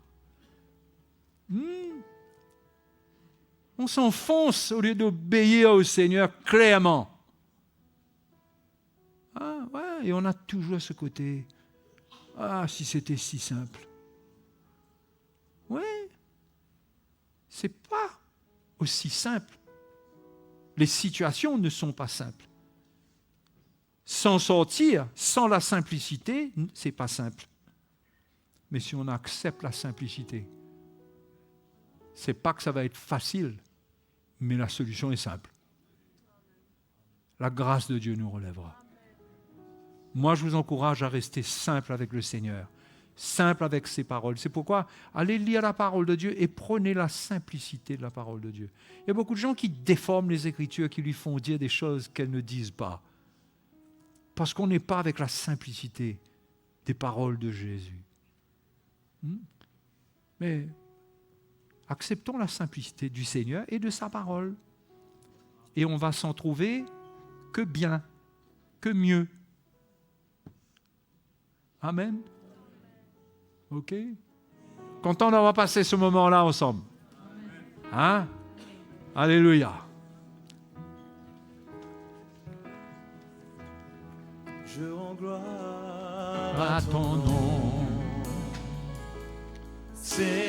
On s'enfonce au lieu d'obéir au Seigneur clairement. Ah ouais, et on a toujours ce côté. Ah, si c'était si simple. Oui, c'est pas aussi simple. Les situations ne sont pas simples. S'en sortir sans la simplicité, c'est pas simple. Mais si on accepte la simplicité, c'est pas que ça va être facile, mais la solution est simple. La grâce de Dieu nous relèvera. Moi, je vous encourage à rester simple avec le Seigneur. simple avec ses paroles. C'est pourquoi allez lire la parole de Dieu et prenez la simplicité de la parole de Dieu. Il y a beaucoup de gens qui déforment les Écritures, qui lui font dire des choses qu'elles ne disent pas. Parce qu'on n'est pas avec la simplicité des paroles de Jésus. Mais acceptons la simplicité du Seigneur et de sa parole. Et on va s'en trouver que bien, que mieux. Amen. OK? Content d'avoir passé ce moment-là ensemble. Hein? Alléluia. Je rends gloire À ton nom. Seigneur.